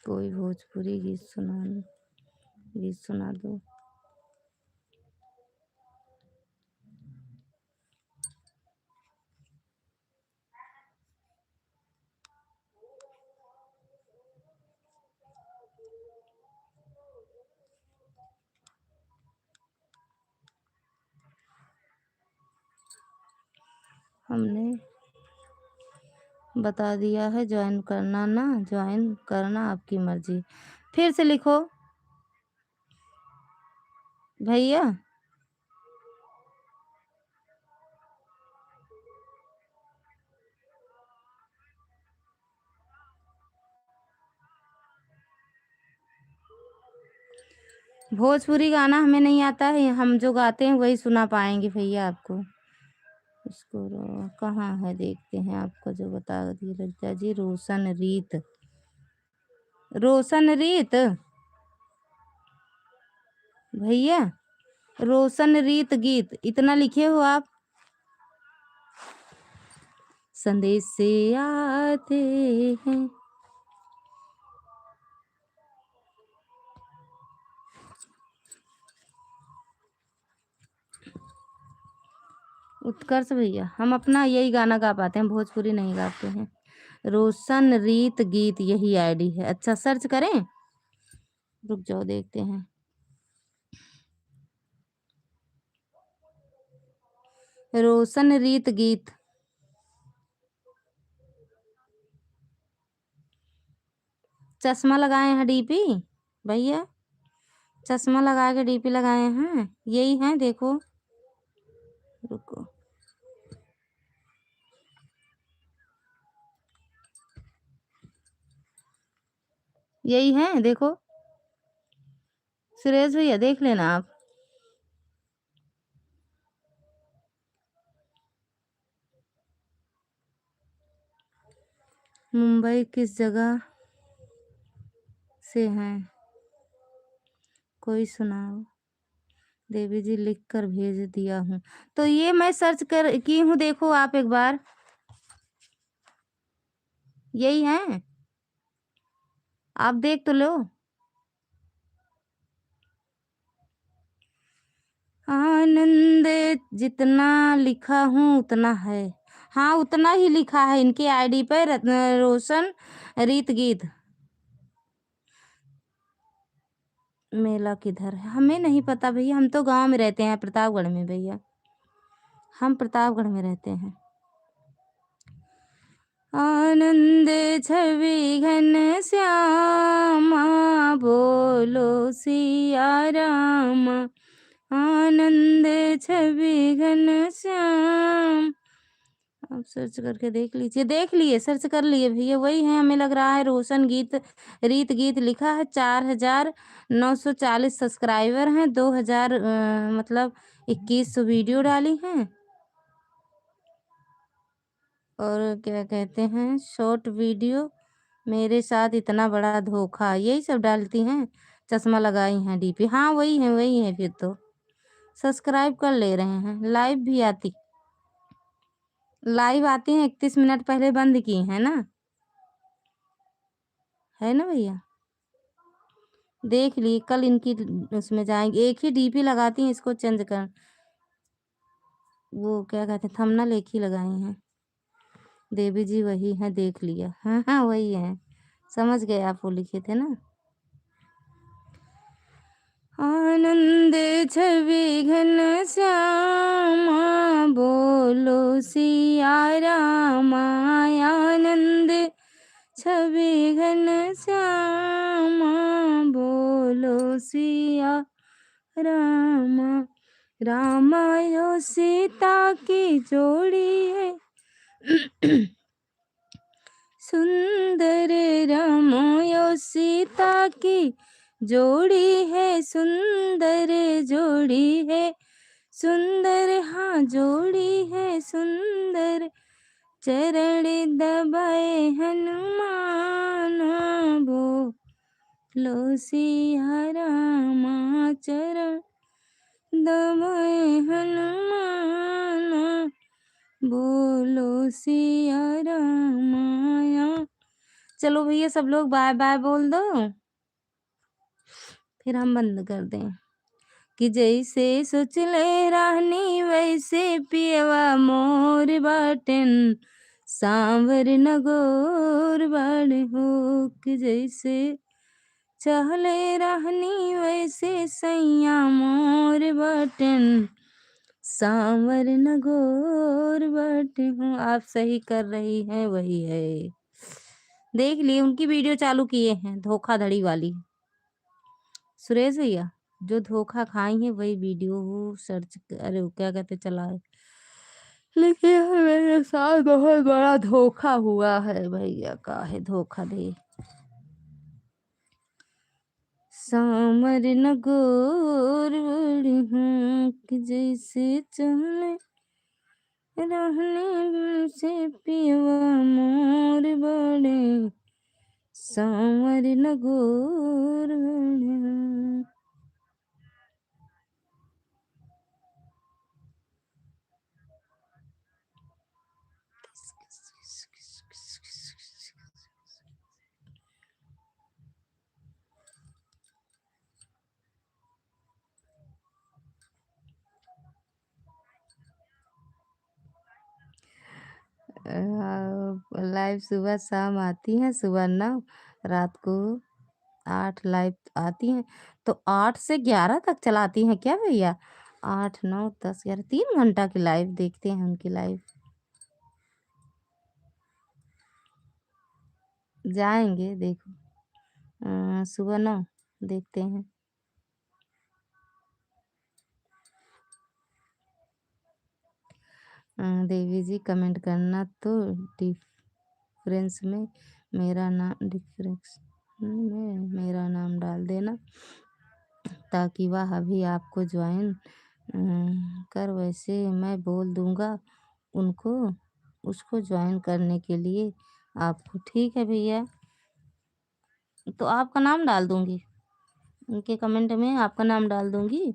कोई भोजपुरी गीत सुना दो। हमने बता दिया है, ज्वाइन करना ना ज्वाइन करना आपकी मर्जी। फिर से लिखो भैया। भोजपुरी गाना हमें नहीं आता है, हम जो गाते हैं वही सुना पाएंगे भैया आपको। इसको कहाँ है देखते हैं, आपको जो बता दी ललिता जी। रोशन रीत भैया, रोशन रीत गीत इतना लिखे हो आप। संदेश से आते हैं, उत्कर्ष भैया हम अपना यही गाना गा पाते हैं, भोजपुरी नहीं गाते हैं। रोशन रीत गीत यही आईडी है। अच्छा सर्च करें, रुक जाओ देखते हैं। रोशन रीत गीत, चश्मा लगाए हैं डीपी भैया, चश्मा लगा के डीपी लगाए हैं, यही है देखो, रुको। यही है देखो, सुरेश भैया देख लेना आप। मुंबई किस जगह से हैं, कोई सुनाओ। देवी जी लिख कर भेज दिया हूँ, तो ये मैं सर्च कर की हूँ, देखो आप एक बार, यही है, आप देख तो लो। आनंद जितना लिखा हूँ उतना है, हाँ उतना ही लिखा है इनकी आईडी पर, रोशन रीत गीत। मेला किधर है हमें नहीं पता भैया, हम तो गांव में रहते हैं, प्रतापगढ़ में भैया, हम प्रतापगढ़ में रहते हैं। आनंद छवि घन श्यामा, बोलो सिया राम। आनंद छवि घन श्याम। आप सर्च करके देख लीजिए। देख लिए, सर्च कर लिए भैया, वही है। हमें लग रहा है रोशन गीत रीत गीत लिखा है। 4,940 सब्सक्राइबर हैं। 2,000 मतलब 2100 वीडियो डाली हैं। और क्या कहते हैं, शॉर्ट वीडियो। मेरे साथ इतना बड़ा धोखा, यही सब डालती हैं। चश्मा लगाई हैं डीपी। हाँ वही है, वही है। फिर तो सब्सक्राइब कर ले रहे हैं। लाइव आती हैं। 31 मिनट पहले बंद की है ना, है ना भैया। देख ली, कल इनकी उसमें जाएंगे। एक ही डीपी लगाती हैं, इसको चेंज कर। वो क्या कहते हैं, थंबनेल एक ही लगाई हैं। देवी जी वही है, देख लिया। हाँ हाँ वही है, समझ गए आप, वो लिखे थे ना। आनंद छवि घन श्यामा, बोलो सिया रामा। आनंद छवि घन श्यामा, बोलो सिया रामा। रामायो सीता की जोड़ी है सुंदर, रामायो सीता की जोड़ी है सुंदर, जोड़ी है सुंदर। हाँ जोड़ी है सुंदर। चरण दबाए हनुमान, बोलो सिया रामा। चरण दबाए हनुमान, बोलो सिया रामाया। चलो भैया, सब लोग बाय बाय बोल दो, फिर हम बंद कर दें। कि जैसे सोच ले रानी, वैसे पियवा मोर बाटन। सांवर नगोर बाड़ हो। कि जैसे चहले रहनी, वैसे सैया मोर बाटन। सांवर नगोर बाटे हूँ। आप सही कर रही हैं, वही है। देख लिए, उनकी वीडियो चालू किए हैं, धोखाधड़ी वाली। सुरेश भैया जो धोखा खाई है, वही वीडियो वो सर्च, अरे वो क्या कहते, चला है। लेकिन मेरे साथ बहुत बड़ा धोखा हुआ है भैया, का है धोखा दे। सांवर नगोर बड़ी हूँ, कि जैसे चले रहने से पियवा मोर बड़े। सांवर नगोर बड़े। लाइव सुबह शाम आती हैं। सुबह 9, रात को 8 लाइव आती हैं। तो 8 से 11 तक चलाती हैं क्या भैया? 8 9 10 11, 3 घंटा की लाइव देखते हैं उनकी लाइव। जाएंगे देखो, सुबह 9 देखते हैं। देवी जी कमेंट करना, तो डिफरेंस में मेरा नाम डाल देना, ताकि वह अभी आपको ज्वाइन कर। वैसे मैं बोल दूंगा उनको, उसको ज्वाइन करने के लिए आपको। ठीक है भैया, तो आपका नाम डाल दूंगी, उनके कमेंट में आपका नाम डाल दूंगी।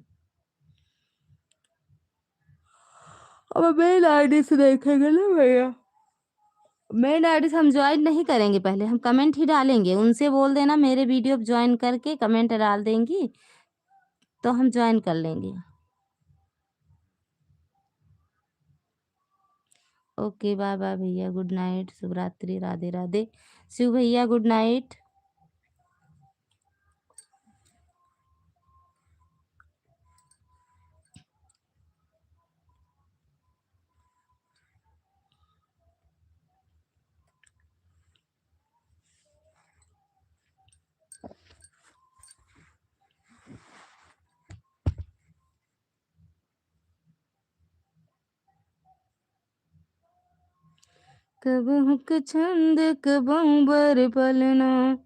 अब मेल आईडी से देखेंगे ना भैया, मेन आईडी से हम ज्वाइन नहीं करेंगे, पहले हम कमेंट ही डालेंगे। उनसे बोल देना मेरे वीडियो ज्वाइन करके कमेंट डाल देंगी, तो हम ज्वाइन कर लेंगे। ओके बाय बाय भैया, गुड नाइट, शुभ रात्रि, राधे राधे। शिव भैया गुड नाइट। कब हुक छंद कबं बर पलना।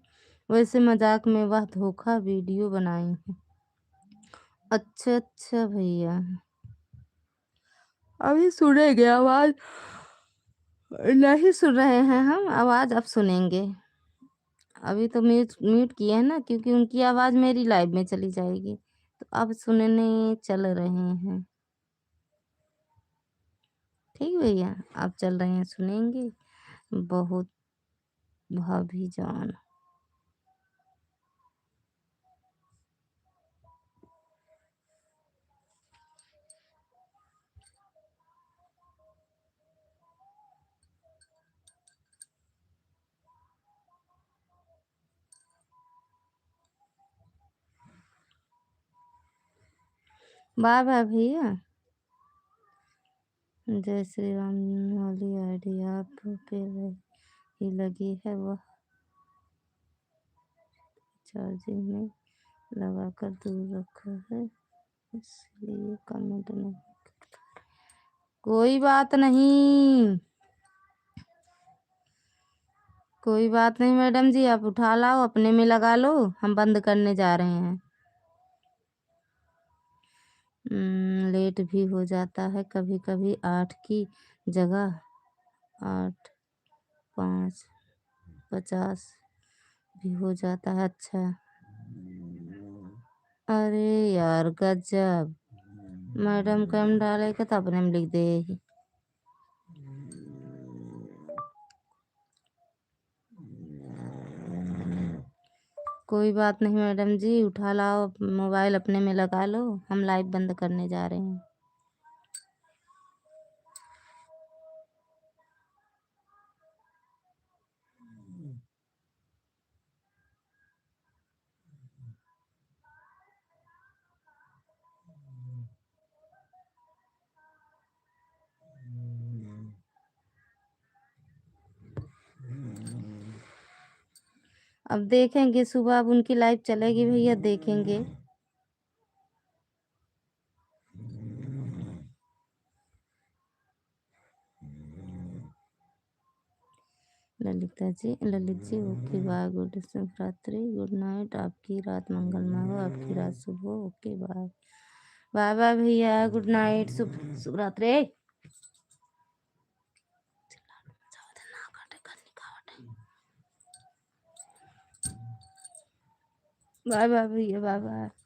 वैसे मजाक में वह धोखा वीडियो बनाई है। अच्छा अच्छा भैया, अभी सुनेंगे आवाज, नहीं सुन रहे हैं हम आवाज, अब सुनेंगे। अभी तो म्यूट म्यूट किए हैं ना, क्योंकि उनकी आवाज मेरी लाइव में चली जाएगी, तो अब सुनने चल रहे हैं। ठीक भैया, अब चल रहे हैं, सुनेंगे। बहुत भाभी जान, बाय बाय भैया। जय श्री राम वाली आईडी आप पे ही लगी है, वह चार्जिंग में लगाकर दूर रखा है, इसलिए कमेंट नहीं। कोई बात नहीं, कोई बात नहीं मैडम जी, आप उठा लाओ, अपने में लगा लो, हम बंद करने जा रहे हैं। लेट भी हो जाता है कभी कभी, 8 की जगह 8:05:50 भी हो जाता है। अच्छा, अरे यार गजब, मैडम कम डालेगा तो अपने में लिख देगी। कोई बात नहीं मैडम जी, उठा लाओ, मोबाइल अपने में लगा लो, हम लाइव बंद करने जा रहे हैं। अब देखेंगे सुबह, अब उनकी लाइव चलेगी भैया, देखेंगे। Lalita ji, Lalit ji, okay bye, good Shivratri, good night, आपकी रात मंगलमय हो, आपकी रात शुभ हो, ओके बाय। बाय बाय भैया, गुड नाइट, शुभ शिवरात्रि। बाय बाय भैया, बाय बाय।